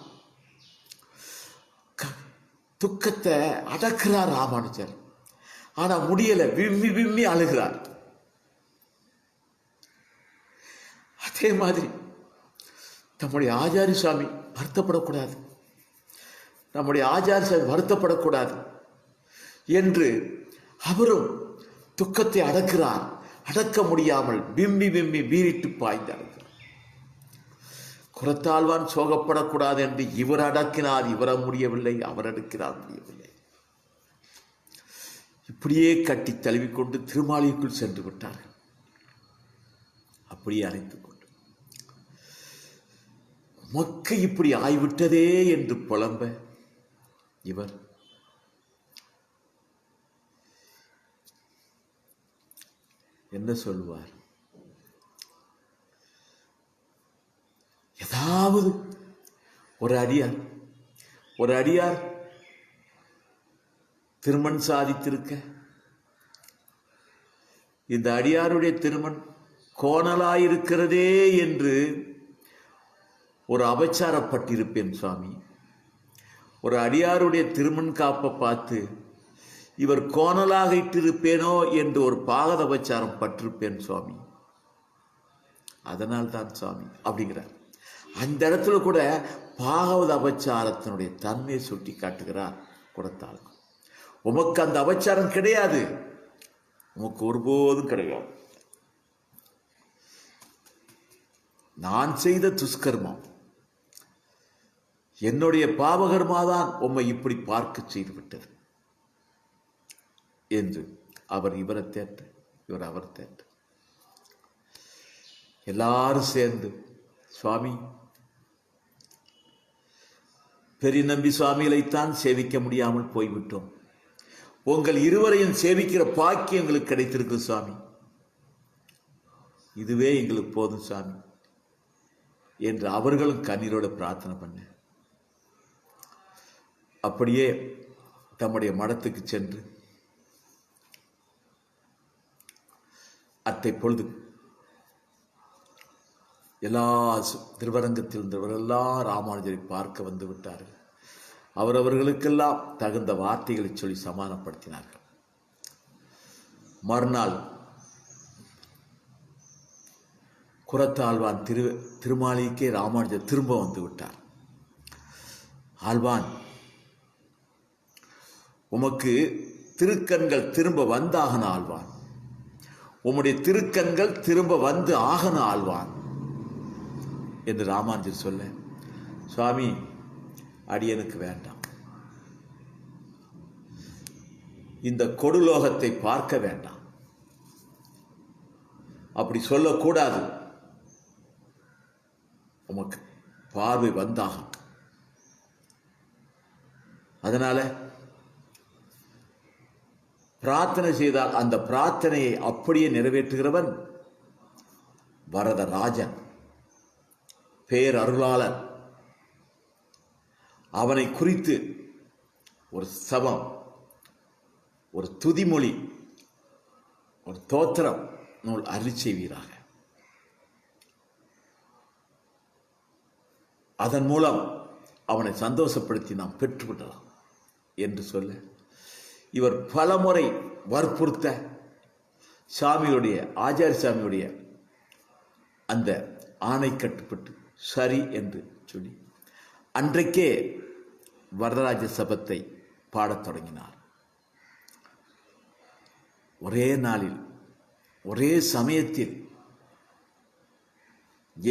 துக்கத்தை அடக்கிறார் ராமானுஜர். ஆனா முடியல, விம்மி விம்மி அழுகிறார். அதே மாதிரி நம்முடைய ஆச்சாரிய சுவாமி வருத்தப்படக்கூடாது, நம்முடைய ஆச்சாரிய சுவாமி வருத்தப்படக்கூடாது என்று அவரும் துக்கத்தை அடக்கிறார். அடக்க முடியாமல் விம்மி விம்மி வீறிட்டு பாய்ந்தார். குரத்தாழ்வான் சோகப்படக்கூடாது என்று இவர் அடக்கினார், இவர முடியவில்லை, அவர் அடக்கினார், முடியவில்லை. இப்படியே கட்டி தழுவிக்கொண்டு திருமாளிகைக்குள் சென்று விட்டார்கள். அப்படியே அணைத்துக் கொண்டு மொக்க இப்படி ஆய்விட்டதே என்று புலம்ப இவர் என்ன சொல்லுவார்? ஏதாவது ஒரு அடியார் திருமண் சாதித்திருக்க, இந்த அடியாருடைய திருமண் கோணலாயிருக்கிறதே என்று ஒரு அபச்சாரப்பட்டிருப்பேன் சுவாமி. ஒரு அடியாருடைய திருமண் காப்பை பார்த்து இவர் கோணலாக இட்டிருப்பேனோ என்று ஒரு பாகத அபச்சாரம் பட்டிருப்பேன் சுவாமி. அதனால் தான் சுவாமி அப்படிங்கிறார். அந்த இடத்துல கூட பாகவத அபச்சாரத்தினுடைய தன்மையை சுட்டி காட்டுகிறார் குரத்தாழ்வான். உமக்கு அந்த அபச்சாரம் கிடையாது, உமக்கு ஒருபோதும் கிடையாது. நான் செய்த துஷ்கர்மம், என்னுடைய பாவகர்மாதான் உம்மை இப்படி பார்க்க செய்து விட்டது என்று அவர் இவரை தேற்ற, இவர் அவர் தேற்ற. எல்லாரும் சேர்ந்து சுவாமி, பெரிய நம்பி சுவாமிகளைத்தான் சேவிக்க முடியாமல் போய்விட்டோம், உங்கள் இருவரையும் சேவிக்கிற பாக்கியம் எங்களுக்கு கிடைத்திருக்கு சுவாமி, இதுவே எங்களுக்கு போதும் சுவாமி என்று அவர்களும் கண்ணீரோடு பிரார்த்தனை பண்ண. அப்படியே தம்முடைய மடத்துக்கு சென்று அத்தை பொழுது எல்லா திருவரங்கத்தில் இருந்தவரெல்லாம் ராமானுஜரை பார்க்க வந்து விட்டார்கள். அவரவர்களுக்கெல்லாம் தகுந்த வார்த்தைகளை சொல்லி சமாதானப்படுத்தினார்கள். மறுநாள் குரத்தாழ்வான் திருமாளிகைக்கே ராமானுஜர் திரும்ப வந்து விட்டார். ஆழ்வான், உமக்கு திருக்கண்கள் திரும்ப வந்தாகன ஆழ்வான், உம்முடைய திருக்கண்கள் திரும்ப வந்து ஆகன ஆழ்வான் என்று ராமானுஜர் சொல்ல, சுவாமி அடியனுக்கு வேண்டாம், இந்த கொடுலோகத்தை பார்க்க வேண்டாம், அப்படி சொல்லக்கூடாது, உமக்கு பார்வை வந்தாகும். அதனால பிரார்த்தனை செய்தால் அந்த பிரார்த்தனையை அப்படியே நிறைவேற்றுகிறவன் வரதராஜன், பேரருளாளன். அவனை குறித்து ஒரு சபம், ஒரு துதிமொழி, ஒரு தோத்திரம் நூல் அருள் செய்வீராக. அதன் மூலம் அவனை சந்தோஷப்படுத்தி நாம் பெற்றுவிடலாம் என்று சொல்ல, இவர் பலமுறை வற்புறுத்த சாமியுடைய, ஆச்சாரிய சாமியுடைய அந்த ஆணை கட்டுப்பட்டு சரி என்று சொல்லி அன்றைக்கே வரதராஜ சபத்தை பாடத் தொடங்கினார். ஒரே நாளில், ஒரே சமயத்தில்,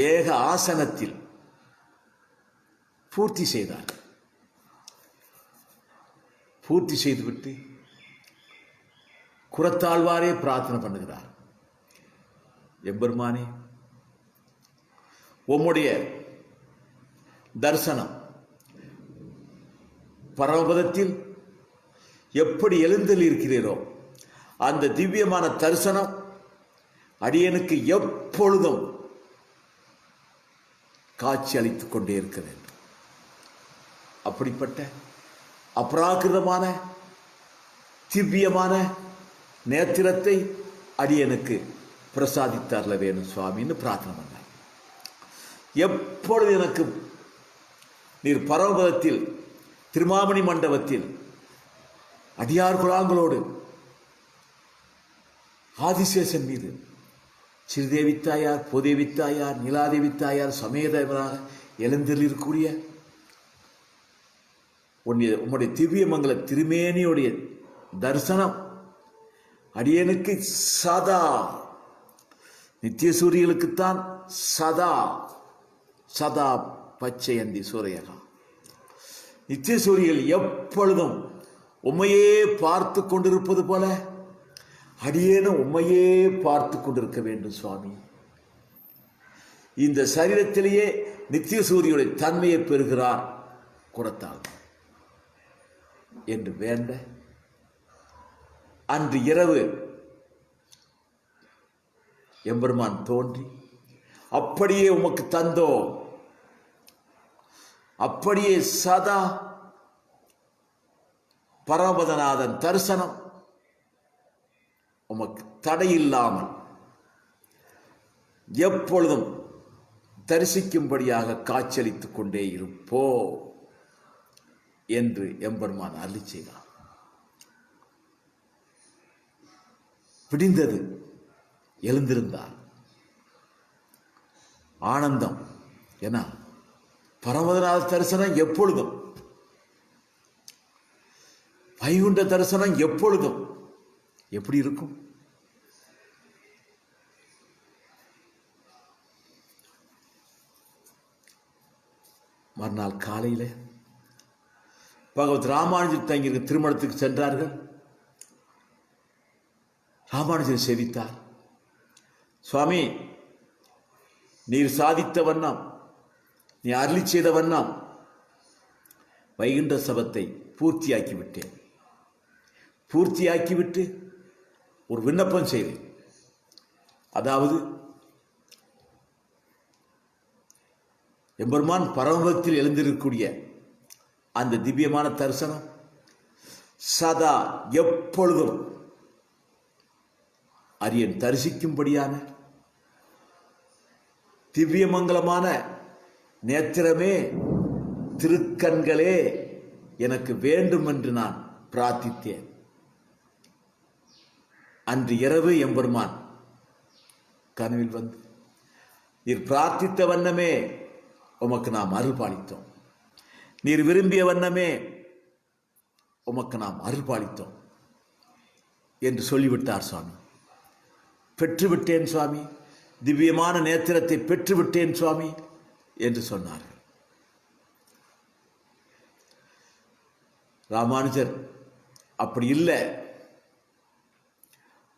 ஏக ஆசனத்தில் பூர்த்தி செய்தார். பூர்த்தி செய்துவிட்டு குரத்தாழ்வாரே பிரார்த்தனை பண்ணுகிறார். எம்பெருமானே, உம்முடைய தரிசனம் பரமபதத்தில் எப்படி எழுந்தல் இருக்கிறீரோ அந்த திவ்யமான தரிசனம் அடியனுக்கு எப்பொழுதும் காட்சி அளித்துக் கொண்டே இருக்க வேண்டும். அப்படிப்பட்ட அபராகிருதமான திவ்யமான நேத்திரத்தை அடியனுக்கு பிரசாதித்தார்ல வேணும் சுவாமின்னு பிரார்த்தனை பண்ணார். எப்பொழுது எனக்கு நீர் பரமபதத்தில் திருமாமணி மண்டபத்தில் அடியார் குழாங்களோடு ஆதிசேஷன் மீது ஸ்ரீதேவி தாயார், பூதேவி தாயார், நிலாதேவி தாயார் சமேதமாக எழுந்திருக்கக்கூடிய உம்முடைய திவ்ய மங்கல திருமேனியுடைய தரிசனம் அடியனுக்கு சதா, நித்திய சூரியர்களுக்குத்தான் சதா சதா பச்சையந்தி சூரியகா, நித்திய சூரியர்கள் எப்பொழுதும் உம்மையே பார்த்து கொண்டிருப்பது போல அடியேனும் உம்மையே பார்த்து கொண்டிருக்க வேண்டும் சுவாமி. இந்த சரீரத்திலேயே நித்திய சூரியுடைய தன்மையை பெறுகிறார் குறத்தால் என்று வேண்ட அன்று இரவு எம்பெருமான் தோன்றி அப்படியே உமக்கு தந்தோ, அப்படியே சதா பரமபதநாதன் தரிசனம் உமக்கு தடையில்லாமல் எப்பொழுதும் தரிசிக்கும்படியாக காட்சியளித்துக் கொண்டே இருப்போ என்று எம்பெருமான் அருளி செய்தார். பிடிந்தது, எழுந்திருந்தார். ஆனந்தம். ஏன்னா பரமபதநாத தரிசனம் எப்பொழுதும், வைகுண்ட தரிசனம் எப்பொழுதும் எப்படி இருக்கும்? மறுநாள் காலையில் பகவத் ராமானுஜர் தங்கியிருக்க திருமணத்துக்கு சென்றார்கள். ராமானுஜர் சேவித்தார். சுவாமி, நீர் சாதித்த வண்ணம், நீ அருளி செய்த வண்ணம் வைகுண்ட சபத்தை பூர்த்தியாக்கிவிட்டேன். பூர்த்தியாக்கிவிட்டு ஒரு விண்ணப்பம் செய்தேன். அதாவது எம்பெருமான் பரமபதத்தில் எழுந்திருக்கக்கூடிய அந்த திவ்யமான தரிசனம் சதா எப்பொழுதும் அரியன் தரிசிக்கும்படியான திவ்யமங்கலமான நேத்திரமே, திருக்கண்களே எனக்கு வேண்டும் என்று நான் பிரார்த்தித்தேன். அன்று இரவு எம்பெருமான் கனவில் வந்து, நீர் பிரார்த்தித்த வண்ணமே உமக்கு நாம் அருள் பாலித்தோம், நீர் விரும்பிய வண்ணமே உமக்கு நாம் அருள் பாலித்தோம் என்று சொல்லிவிட்டார் சுவாமி. பெற்றுவிட்டேன் சுவாமி, திவ்யமான நேத்திரத்தை பெற்றுவிட்டேன் சுவாமி என்று சொன்னார்கள். ராமானுஜர் அப்படி இல்லை,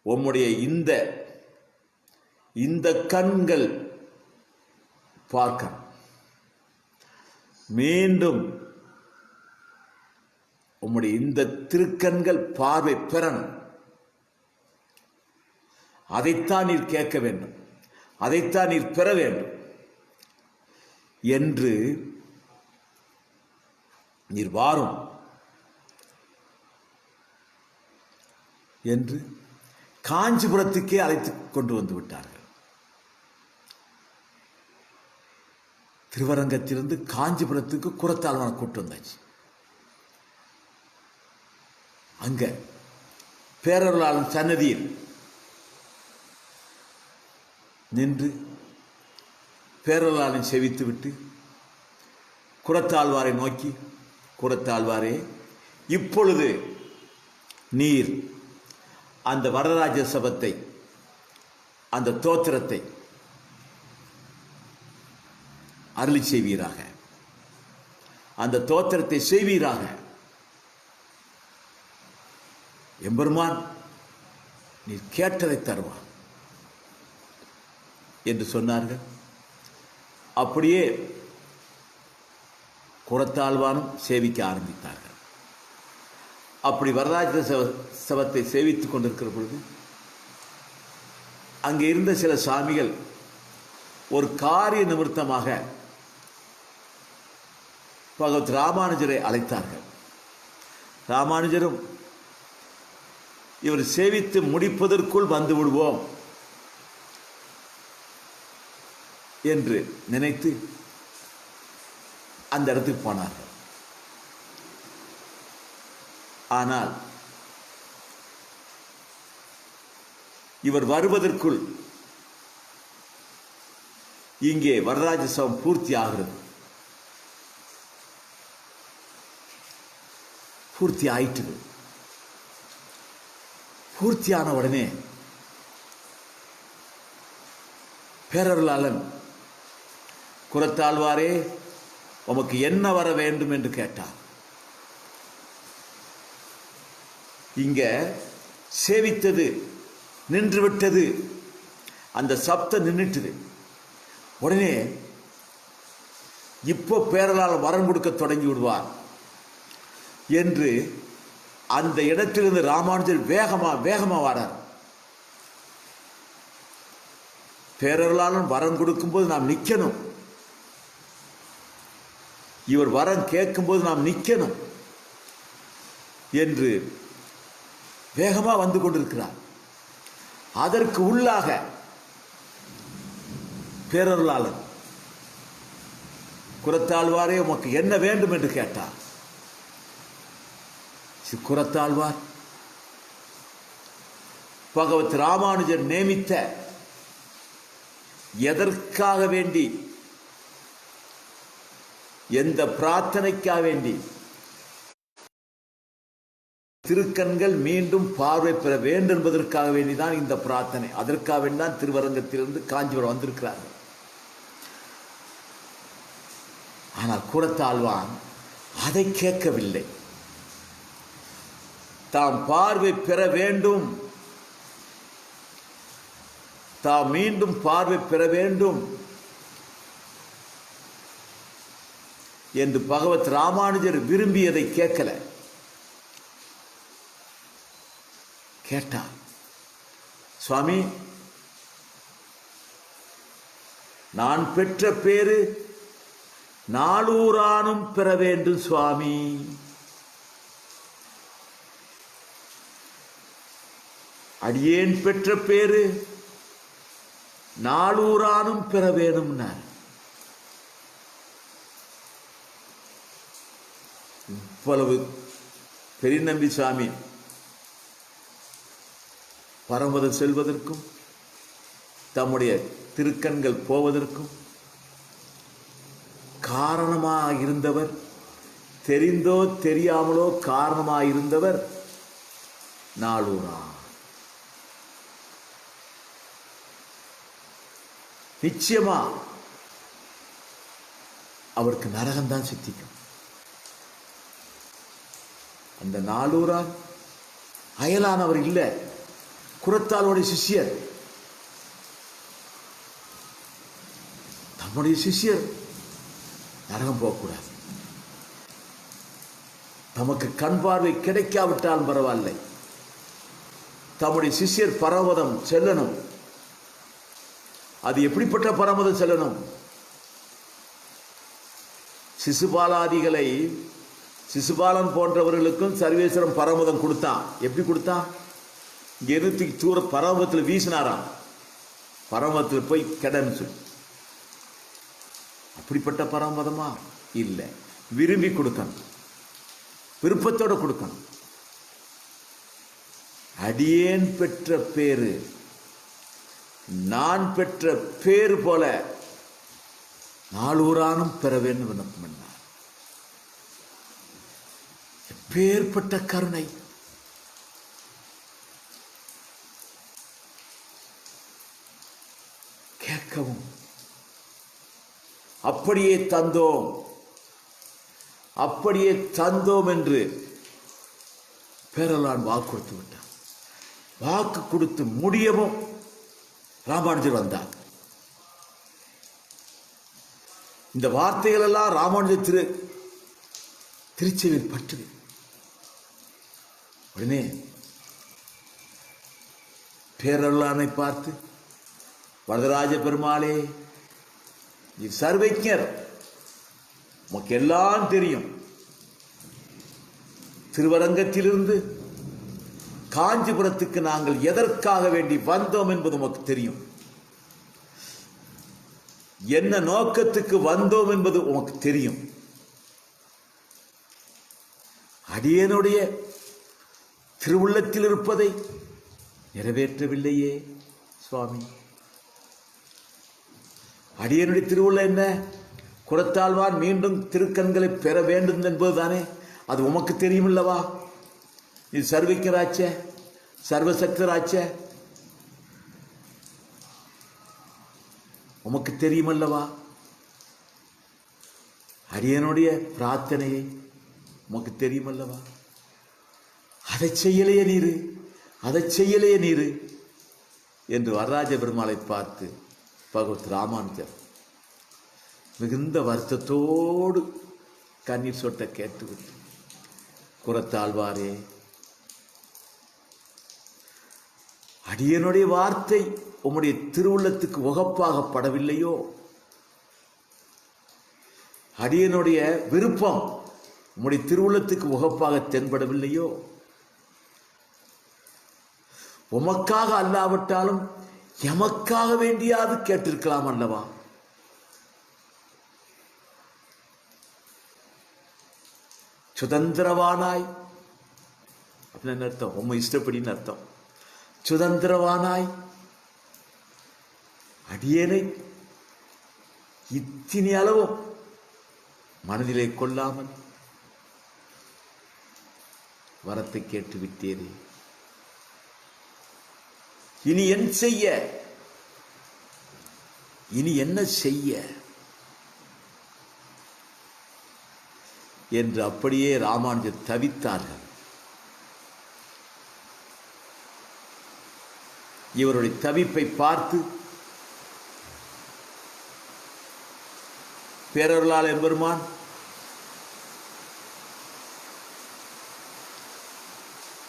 உம்முடைய இந்த கண்கள் பார்க்க மீண்டும் உம்முடைய இந்த திருக்கண்கள் பார்வை பெறணும். அதைத்தான் நீர் கேட்க வேண்டும், அதைத்தான் நீர் பெற வேண்டும் என்று நீர் வாரும் என்று காஞ்சிபுரத்துக்கே அழைத்து கொண்டு வந்து விட்டார்கள். திருவரங்கத்திலிருந்து காஞ்சிபுரத்துக்கு குறத்தாழ்வான கூட்டு வந்தாச்சு. அங்க பேரருளாளன் சன்னதியில் நின்று பேரருளாளன் செவித்து விட்டு குறத்தாழ்வாரை நோக்கி, குறத்தாழ்வாரே, இப்பொழுது நீர் அந்த வரதராஜ சபத்தை, அந்த தோத்திரத்தை அருளி செய்வீராக, அந்த தோத்திரத்தை செய்வீராக. எம்பெருமான் நீ கேட்டதை தருவான் என்று சொன்னார்கள். அப்படியே குறத்தாழ்வானும் சேவிக்க ஆரம்பித்தார்கள். அப்படி வரராஜ சவத்தை சேவித்துக் கொண்டிருக்கிற பொழுது அங்கே இருந்த சில சாமிகள் ஒரு காரிய நிமித்தமாக பகவத் ராமானுஜரை அழைத்தார்கள். ராமானுஜரும் இவர் சேவித்து முடிப்பதற்குள் வந்து விடுவோம் என்று நினைத்து அந்த இடத்துக்கு போனார்கள். ஆனால் இவர் வருவதற்குள் இங்கே வரராஜ சவம் பூர்த்தி ஆகிறது. பூர்த்தி ஆயிற்று. பூர்த்தியான உடனே பேரருளாளன், குரத்தாழ்வாரே, உமக்கு என்ன வர வேண்டும் என்று கேட்டார். இங்க சேவித்தது நின்று விட்டது, அந்த சப்தம் நின்றுட்டுது. உடனே இப்போ பேரலால் வரம் கொடுக்க தொடங்கி விடுவார் என்று அந்த இடத்திலிருந்து ராமானுஜர் வேகமா வாரார். பேரருளாளன் வரம் கொடுக்கும்போது நாம் நிற்கணும், இவர் வரம் கேட்கும்போது நாம் நிற்கணும் என்று வேகமா வந்து கொண்டிருக்கிறார். அதற்கு உள்ளாக பேரருளாளன், குரத்தாழ்வாரே, உமக்கு என்ன வேண்டும் என்று கேட்டார். குரத்தாழ்வார் பகவத் ராமானுஜர் நியமித்த எதற்காக வேண்டி, எந்த பிரார்த்தனைக்காக வேண்டி திருக்கண்கள் மீண்டும் பார்வை பெற வேண்டும் என்பதற்காக வேண்டிதான் இந்த பிரார்த்தனை. அதற்காக வேண்டிதான் திருவரங்கத்திலிருந்து காஞ்சிபுரம் வந்திருக்கிறார்கள். ஆனால் குரத்தாழ்வான் அதை கேட்கவில்லை. தாம் பார்வை பெற வேண்டும், தாம் மீண்டும் பார்வை பெற வேண்டும் என்று பகவத் ராமானுஜர் விரும்பியதை கேட்கல. கேட்டார், சுவாமி, நான் பெற்ற பேரு நாளூரானும் பெற வேண்டும் சுவாமி. அடியேன் பெற்ற பேரு நாளூரானும் பெற வேணும்னார். இவ்வளவு பெரிய நம்பி சுவாமி பரமதம் செல்வதற்கும் தம்முடைய திருக்கண்கள் போவதற்கும் காரணமாக இருந்தவர், தெரிந்தோ தெரியாமலோ காரணமாக இருந்தவர் நாளூரா. நிச்சயமா அவருக்கு நரகம்தான் சித்திக்கும். அந்த நாளூரா அயலானவர் இல்லை, குரத்தாளுடைய சிஷ்யர். தம்முடைய சிஷ்யர் நரகம் போகக்கூடாது. தமக்கு கண் பார்வை கிடைக்காவிட்டாலும் பரவாயில்லை, தம்முடைய சிஷ்யர் பரமதம் செல்லணும். அது எப்படிப்பட்ட பரமதம் செல்லணும்? சிசுபாலாதிகளை, சிசுபாலன் போன்றவர்களுக்கும் சர்வேஸ்வரன் பரமதம் கொடுத்தான். எப்படி கொடுத்தான்? இங்க இருந்து தூர பரமதத்தில் வீசினாராம். பரமதத்தில் போய் கெடன்னு சொல்லி. அப்படிப்பட்ட பரமதமா? இல்லை. விரும்பி கொடுக்கணும், விருப்பத்தோட கொடுக்கணும். அடியேன் பெற்ற பேரு நான் பெற்ற பேரு போல நாளூரானும் பெற வேண்டும் விண்ணப்பம் பண்ணார். எப்பேற்பட்ட கருணை! கேட்கவும் அப்படியே தந்தோம், அப்படியே தந்தோம் என்று பேரலான் வாக்கு கொடுத்து விட்டார். வாக்கு கொடுத்து முடியவும் ராமானுஜர் வந்தார். இந்த வார்த்தைகள் எல்லாம் ராமானுஜர் திருச்செவியில் பற்றுது. உடனே பேரருளானை பார்த்து, வரதராஜ பெருமாளே, நீ சர்வஜர், உமக்கு எல்லாம் தெரியும். திருவரங்கத்திலிருந்து காஞ்சிபுரத்துக்கு நாங்கள் எதற்காக வேண்டி வந்தோம் என்பது உமக்கு தெரியும். என்ன நோக்கத்துக்கு வந்தோம் என்பது உமக்கு தெரியும். அடியனுடைய திருவுள்ளத்தில் இருப்பதை நிறைவேற்றவில்லையே சுவாமி. அடியனுடைய திருவுள்ள என்ன? குரத்தாழ்வான் மீண்டும் திருக்கண்களை பெற வேண்டும் என்பதுதானே. அது உமக்கு தெரியுமில்லவா? இது சர்விக்கராச்ச, சர்வசக்தராச்ச, உமக்கு தெரியுமல்லவா? அடியனுடைய பிரார்த்தனையை உமக்கு தெரியுமல்லவா? அதை செய்யலையே நீரு, அதை செய்யலையே நீரு என்று வரராஜ பெருமாளை பார்த்து பகவத் ராமானுஜர் மிகுந்த வருத்தத்தோடு கண்ணீர் சொட்ட கேட்டுவிட்டு, குரத்தாழ்வாரே, அடியனுடைய வார்த்தை உம்முடைய திருவுள்ளத்துக்கு உகப்பாகப்படவில்லையோ, அடியனுடைய விருப்பம் உம்முடைய திருவுள்ளத்துக்கு உகப்பாக தென்படவில்லையோ, உமக்காக அல்லாவிட்டாலும் எமக்காக வேண்டியாவது கேட்டிருக்கலாம் அல்லவா? சுதந்திரவானாய் அப்படின்னு அர்த்தம், உண்மை இஷ்டப்படின்னு அர்த்தம். சுதந்திரவானாய் அடியேனை இத்தினி அளவும் மனதிலே கொள்ளாமல் வரத்தை கேட்டு விட்டேனே. இனி என் செய்ய, இனி என்ன செய்ய என்று அப்படியே ராமானுஜர் தவித்தார்கள். இவருடைய தவிப்பை பார்த்து பேரருளால் எம்பெருமான்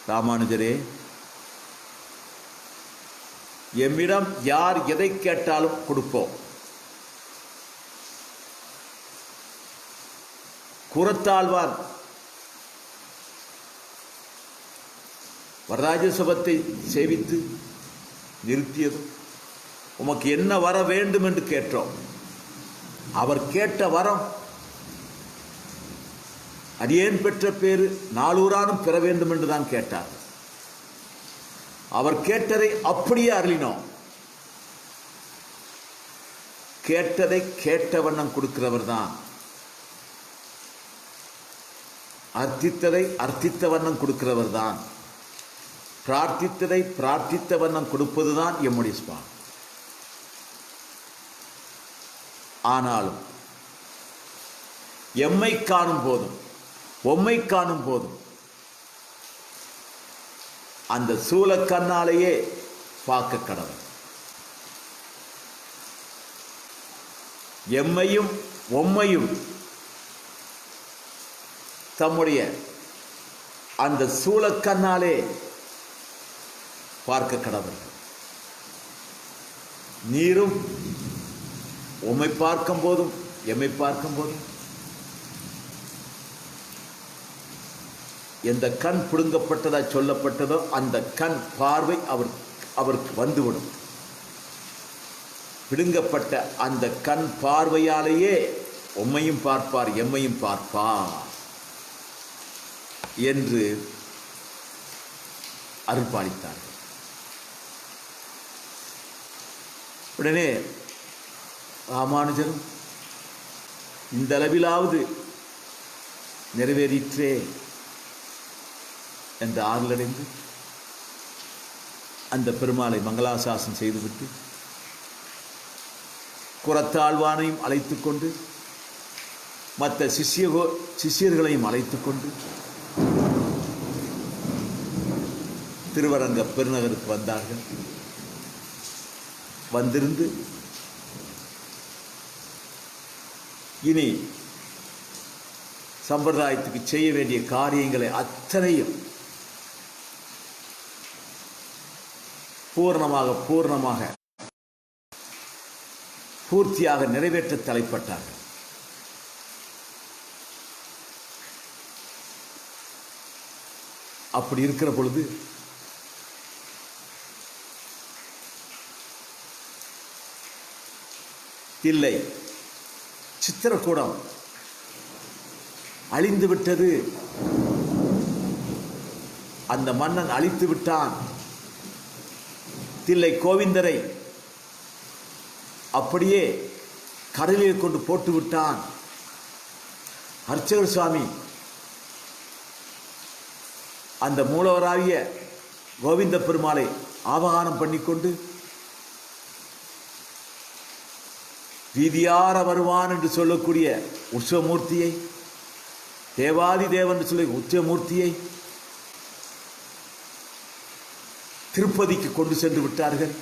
ராமானுஜரே, எம்மிடம் யார் எதை கேட்டாலும் கொடுப்போம். குரத்தாழ்வான் வரராஜ சபத்தை சேவித்து நிறுத்தியதும் உமக்கு என்ன வர வேண்டும் என்று கேட்டோம். அவர் கேட்ட வரம் அடியேன் பெற்ற பேரு நாளூரானும் பெற வேண்டும் என்று தான் கேட்டார். அவர் கேட்டதை அப்படியே அருளினோம். கேட்டதை கேட்ட வண்ணம் கொடுக்கிறவர் தான். அர்த்தித்ததை அர்த்தித்த வண்ணம் கொடுக்கிறவர் தான். பிரார்த்தித்ததை பிரார்த்தித்த வண்ணம் கொடுப்பதுதான் எம்முடைய சுவாமி. ஆனாலும் எம்மை காணும் போதும் உம்மை காணும் போதும் அந்த சூலக்கண்ணாலேயே பார்க்க கடவுள். எம்மையும் உம்மையும் தம்முடைய அந்த சூலக்கண்ணாலே பார்க்க கடவுள். நீரும் உம்மை பார்க்கும் போதும் எம்மை பார்க்கும் போதும் எந்த கண் பிடுங்கப்பட்டதா சொல்லப்பட்டதோ அந்த கண் பார்வை அவருக்கு வந்துவிடும். பிடுங்கப்பட்ட அந்த கண் பார்வையாலேயே உம்மையும் பார்ப்பார் எம்மையும் பார்ப்பார் என்று அருள்பாலித்தார்கள். உடனே ராமானுஜரும் இந்த அளவிலாவது நிறைவேறிற்றே என்று ஆறுலடைந்து அந்த பெருமாளை மங்களாசாசனம் செய்துவிட்டு குரத்தாழ்வானையும் அழைத்துக் கொண்டு மற்ற சிஷ்யர்களையும் அழைத்துக் கொண்டு திருவரங்க பெருநகருக்கு வந்தார்கள். வந்திருந்து இனி சம்பிரதாயத்துக்கு செய்ய வேண்டிய காரியங்களை அத்தனையும் பூர்ணமாக பூர்த்தியாக நிறைவேற்ற தலைப்பட்டார்கள். அப்படி இருக்கிற பொழுது தில்லை சித்திரக்கூடம் அழிந்து விட்டது. அந்த மன்னன் அழித்து விட்டான். தில்லை கோவிந்தரை அப்படியே கடலில் கொண்டு போட்டு விட்டான். அர்ச்சகர் சுவாமி அந்த மூலவராகிய கோவிந்த பெருமாளை ஆவாகனம் பண்ணிக்கொண்டு வீதியார வருவான் என்று சொல்லக்கூடிய உற்சவமூர்த்தியை, தேவாதி தேவன் என்று சொல்ல உற்சவமூர்த்தியை திருப்பதிக்கு கொண்டு சென்று விட்டார்கள்.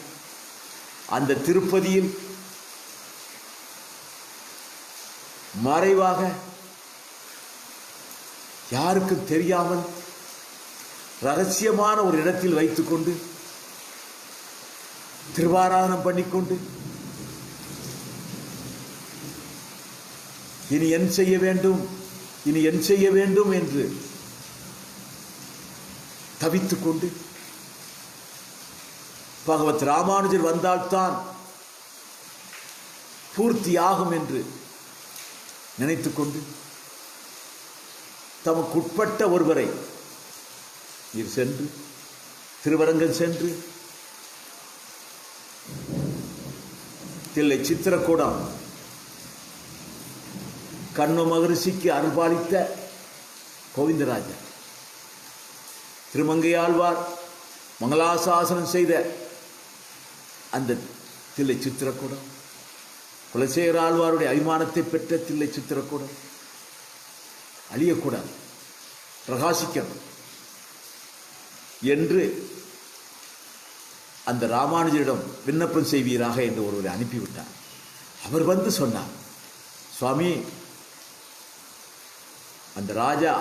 அந்த திருப்பதியில் மறைவாக யாருக்கும் தெரியாமல் ரகசியமான ஒரு இடத்தில் வைத்துக்கொண்டு திருவாராதனம் பண்ணிக்கொண்டு இனி என் செய்ய வேண்டும் என்று தவித்துக் கொண்டு பகவத் ராமானுஜர் வந்தால்தான் பூர்த்தியாகும் என்று நினைத்துக்கொண்டு தமக்கு உட்பட்ட ஒருவரை நீர் சென்று திருவரங்கம் சென்று தில்லை சித்திரக்கூடம் கண்ணு மகரிஷிக்கு அருள்பாலித்த கோவிந்தராஜர், திருமங்கையாழ்வார் மங்களாசாசனம் செய்த அந்த தில்லை சித்திரக்கூடம், குலசேகர ஆழ்வாருடைய அபிமானத்தை பெற்ற தில்லை சித்திரக்கூடம் அழியக்கூடாது, பிரகாசிக்கணும் என்று அந்த ராமானுஜரிடம் விண்ணப்பம் செய்வீராக என்று ஒருவரை அனுப்பிவிட்டார். அவர் வந்து சொன்னார், சுவாமி, அந்த ராஜா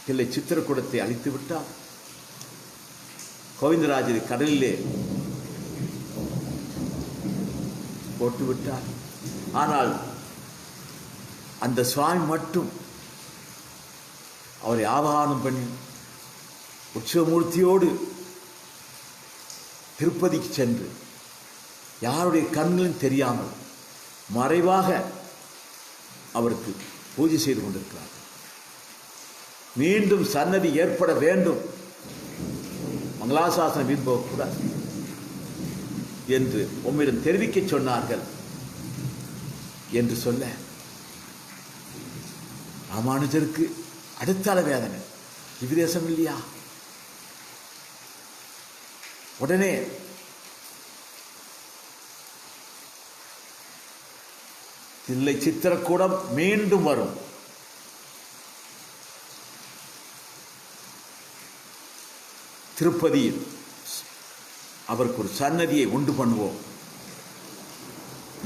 தில்லை சித்திரக்கூடத்தை அழித்து விட்டார், கோவிந்தராஜரை கடலிலே போட்டுவிட்டார். ஆனால் அந்த சுவாமி மட்டும் அவரை ஆவாகனம் பண்ணி உற்சவமூர்த்தியோடு திருப்பதிக்கு சென்று யாருடைய கண்களும் தெரியாமல் மறைவாக அவருக்கு பூஜை செய்து கொண்டிருக்கிறார். மீண்டும் சன்னதி ஏற்பட வேண்டும், மங்களாசாசனம் வீண் போகக்கூடாது என்று உம்மிடம் தெரிவிக்க சொன்னார்கள் என்று சொல்ல ராமானுஜருக்கு அடுத்தால வேதனை. விதேசம் இல்லையா? உடனே தில்லை சித்திரக்கூடம் மீண்டும் வரும். திருப்பதியில் அவருக்கு ஒரு சன்னதியை உண்டு பண்ணுவோம்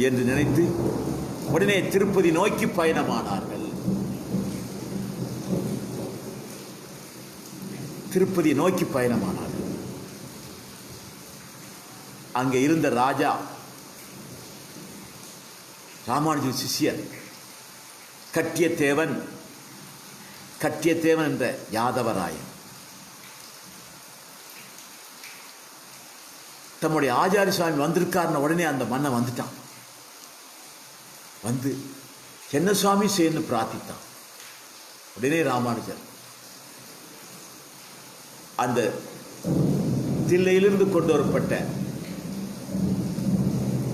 என்று நினைத்து உடனே திருப்பதி நோக்கி பயணமானார்கள். திருப்பதி நோக்கி பயணமானார்கள். அங்கே இருந்த ராஜா ராமானுஜன் சிஷ்யர் கட்டியத்தேவன் என்ற யாதவராயன் தம்முடைய ஆச்சாரிய சுவாமி வந்திருக்காருன்னு உடனே அந்த மன்னன் வந்துட்டான். வந்து என்ன சுவாமி செய்யன்னு பிரார்த்தித்தான். உடனே ராமானுஜர் அந்த தில்லையிலிருந்து கொண்டு வரப்பட்ட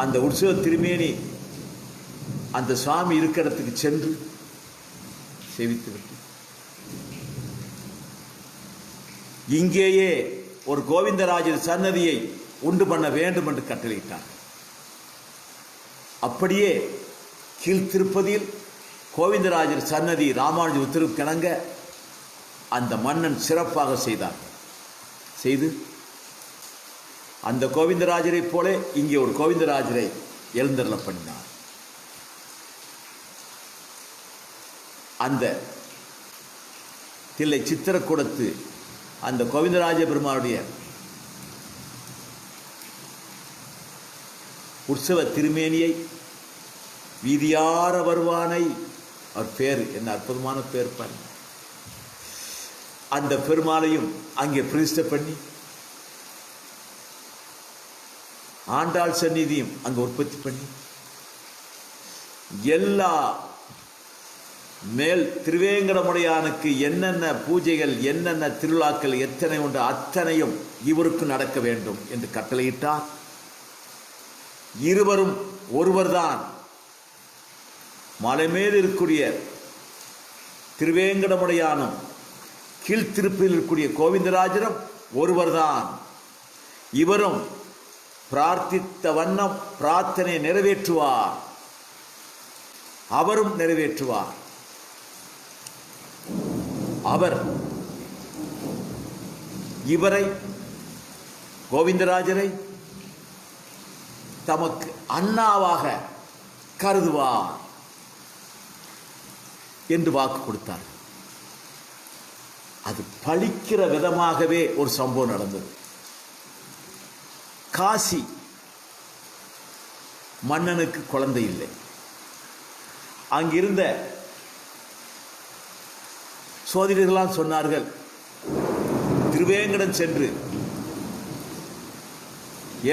அந்த உற்சவ திருமேனி அந்த சுவாமி இருக்கிற இடத்துக்கு சென்று சேவித்துவிட்டு இங்கேயே ஒரு கோவிந்தராஜர் சன்னதியை உண்டு பண்ண வேண்டும் என்று கட்டளையிட்டார். அப்படியே கீழ்த்திருப்பதியில் கோவிந்தராஜர் சன்னதி ராமானுஜர் உத்தரவு கிணங்க அந்த மன்னன் சிறப்பாக செய்து அந்த கோவிந்தராஜரை போல இங்கே ஒரு கோவிந்தராஜரை எழுந்தருள பண்ணினார். அந்த தில்லை சித்திரக்கூடத்து அந்த கோவிந்தராஜ பெருமானுடைய உற்சவ திருமேனியை வீதியார வருவானை, அவர் பேர் என்ன அற்புதமான பேர் பாருங்க. அந்த பெருமாளையும் அங்கே பிரதிஷ்டை பண்ணி ஆண்டாள் சந்நிதியும் அங்கே உற்பத்தி பண்ணி எல்லா மேல் திருவேங்கடமுடையானுக்கு என்னென்ன பூஜைகள் என்னென்ன திருவிழாக்கள் எத்தனை உண்டு அத்தனையும் இவருக்கு நடக்க வேண்டும் என்று கட்டளையிட்டார். இருவரும் ஒருவர்தான். மலை மேல் இருக்கக்கூடிய திருவேங்கடமுடையானும் கீழ்த்திருப்பில் இருக்கக்கூடிய கோவிந்தராஜரும் ஒருவர்தான். இவரும் பிரார்த்தித்த வண்ணம் பிரார்த்தனை நிறைவேற்றுவார், அவரும் நிறைவேற்றுவார். அவர் இவரை கோவிந்தராஜரை தமக்கு அண்ணாவாக கருதுவார் என்று வாக்கு கொடுத்தார். அது பலிக்கிற விதமாகவே ஒரு சம்பவம் நடந்தது. காசி மன்னனுக்கு குழந்தை இல்லை. அங்கிருந்த சோதிடர்களால் சொன்னார்கள், திருவேங்கடம் சென்று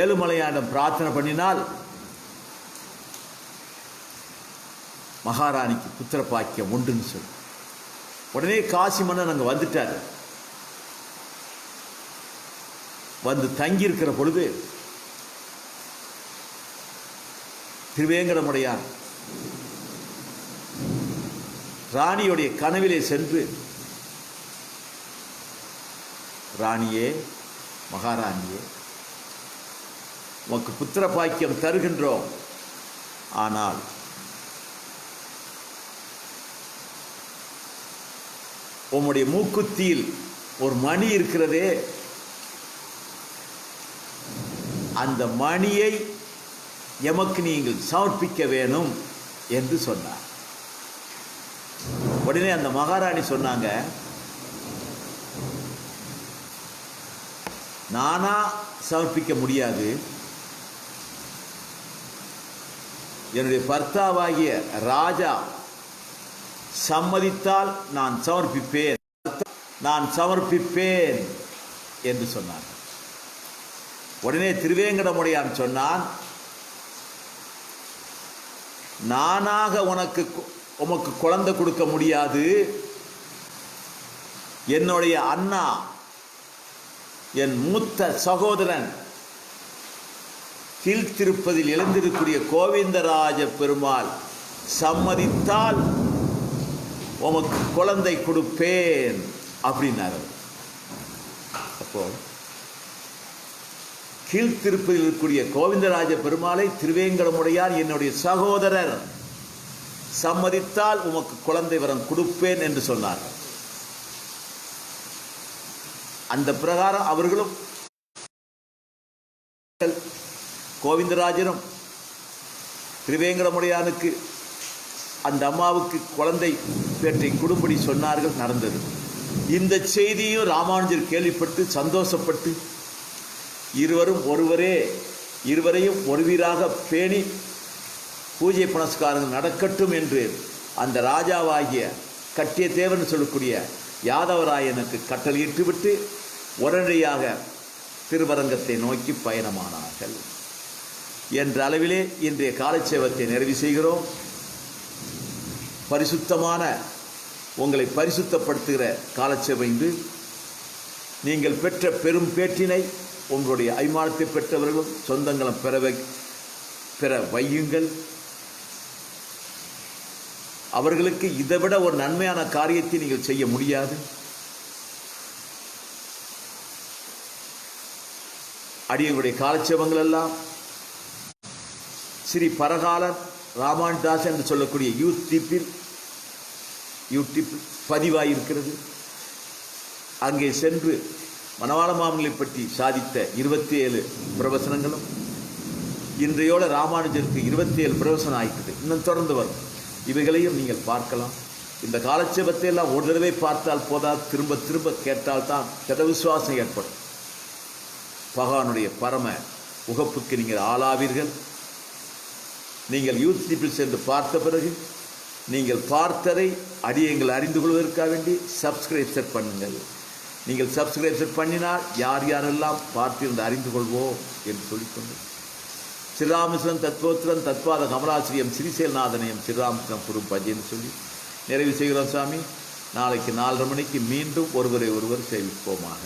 ஏழுமலையானிடம் பிரார்த்தனை பண்ணினால் மகாராணிக்கு புத்திர பாக்கியம் உண்டுன்னு சொல்லி. உடனே காசி மன்னன் அங்கே வந்துட்டார். வந்து தங்கி இருக்கிற பொழுது திருவேங்கடமுடையான் ராணியுடைய கனவிலே சென்று, ராணியே, மகாராணியே, உமக்கு புத்திர பாக்கியம் தருகின்றோம். ஆனால் உம்முடைய மூக்குத்தியில் ஒரு மணி இருக்கிறதே, அந்த மணியை எமக்கு நீங்கள் சமர்ப்பிக்க வேணும் என்று சொன்னார். உடனே அந்த மகாராணி சொன்னாங்க, நானா சமர்ப்பிக்க முடியாது, என்னுடைய பர்த்தாவாகிய ராஜா சம்மதித்தால் நான் சமர்ப்பிப்பேன் என்று சொன்னார். உடனே திருவேங்கடமுடையான் சொன்னான், நானாக உமக்கு குழந்தை கொடுக்க முடியாது, என்னுடைய அண்ணா, என் மூத்த சகோதரன் கீழ்த்திருப்பதில் எழுந்திருக்கூடிய கோவிந்தராஜ பெருமாள் சம்மதித்தால் உமக்கு குழந்தை கொடுப்பேன் அப்படின்னாரு. அப்போ கீழ்த்திருப்பதில் இருக்கக்கூடிய கோவிந்தராஜ பெருமாளை திருவேங்கடமுடையார் என்னுடைய சகோதரர் சம்மதித்தால் உமக்கு குழந்தை வரம் கொடுப்பேன் என்று சொன்னார்கள். அந்த பிரகாரம் அவர்களும் கோவிந்தராஜரும் திருவேங்கடமுடையானுக்கு அந்த அம்மாவுக்கு குழந்தை பேற்றை கொடுப்படி சொன்னார்கள். நடந்தது. இந்த செய்தியும் ராமானுஜர் கேள்விப்பட்டு சந்தோஷப்பட்டு இருவரையும் ஒருவராக பேணி பூஜை புனஸ்காரங்கள் நடக்கட்டும் என்று அந்த ராஜாவாகிய கட்டிய தேவன் சொல்லக்கூடிய யாதவராயனுக்கு கட்டளையிட்டு விட்டு உடனடியாக திருவரங்கத்தை நோக்கி பயணமானார்கள். என்ற அளவிலே இன்றைய காலட்சேபத்தை நிறைவு செய்கிறோம். பரிசுத்தமான உங்களை பரிசுத்தப்படுத்துகிற காலட்சேபம் இன்று நீங்கள் பெற்ற பெரும் பேற்றினை உங்களுடைய அய்மானத்தை பெற்றவர்களும் சொந்தங்களும் பெற வையுங்கள். அவர்களுக்கு இதைவிட ஒரு நன்மையான காரியத்தை நீங்கள் செய்ய முடியாது. அடியவருடைய காலட்சேபங்கள் எல்லாம் ஸ்ரீ பரகாலன் ராமானுஜதாஸ் என்று சொல்லக்கூடிய யூடியூப் பதிவாயிருக்கிறது. அங்கே சென்று மணவாள மாமலை பற்றி சாதித்த 27 பிரவசனங்களும் இன்றையோட ராமானுஜருக்கு 27 பிரவசனம் ஆயிட்டது. இன்னும் தொடர்ந்து வரும். இவைகளையும் நீங்கள் பார்க்கலாம். இந்த காலட்சேபத்தை எல்லாம் ஒரு தடவை பார்த்தால் போதா, திரும்ப திரும்ப கேட்டால்தான் திட விசுவாசம் ஏற்படும். பகவானுடைய பரம உகப்புக்கு நீங்கள் ஆளாவீர்கள். நீங்கள் யூடியூபில் சென்று பார்த்த பிறகு நீங்கள் பார்த்ததை அடியங்கள் அறிந்து கொள்வதற்காக வேண்டி சப்ஸ்கிரைப் பண்ணுங்கள். நீங்கள் சப்ஸ்கிரைப் பண்ணினால் யார் யாரெல்லாம் பார்த்திருந்து அறிந்து கொள்வோம் என்று சொல்லிக்கொண்டு ஸ்ரீராமகிருஷ்ணன் தத்வோத்திரன் தத்வாத கமலாசிரியம் ஸ்ரீசேல்நாதனையும் ஸ்ரீராமகிருஷ்ணன் குரு பஜ்ஜின்னு சொல்லி நிறைவு செய்கிறோம் சாமி. நாளைக்கு 4:30 மணிக்கு மீண்டும் ஒருவரை ஒருவர் சேவிப்போமாக.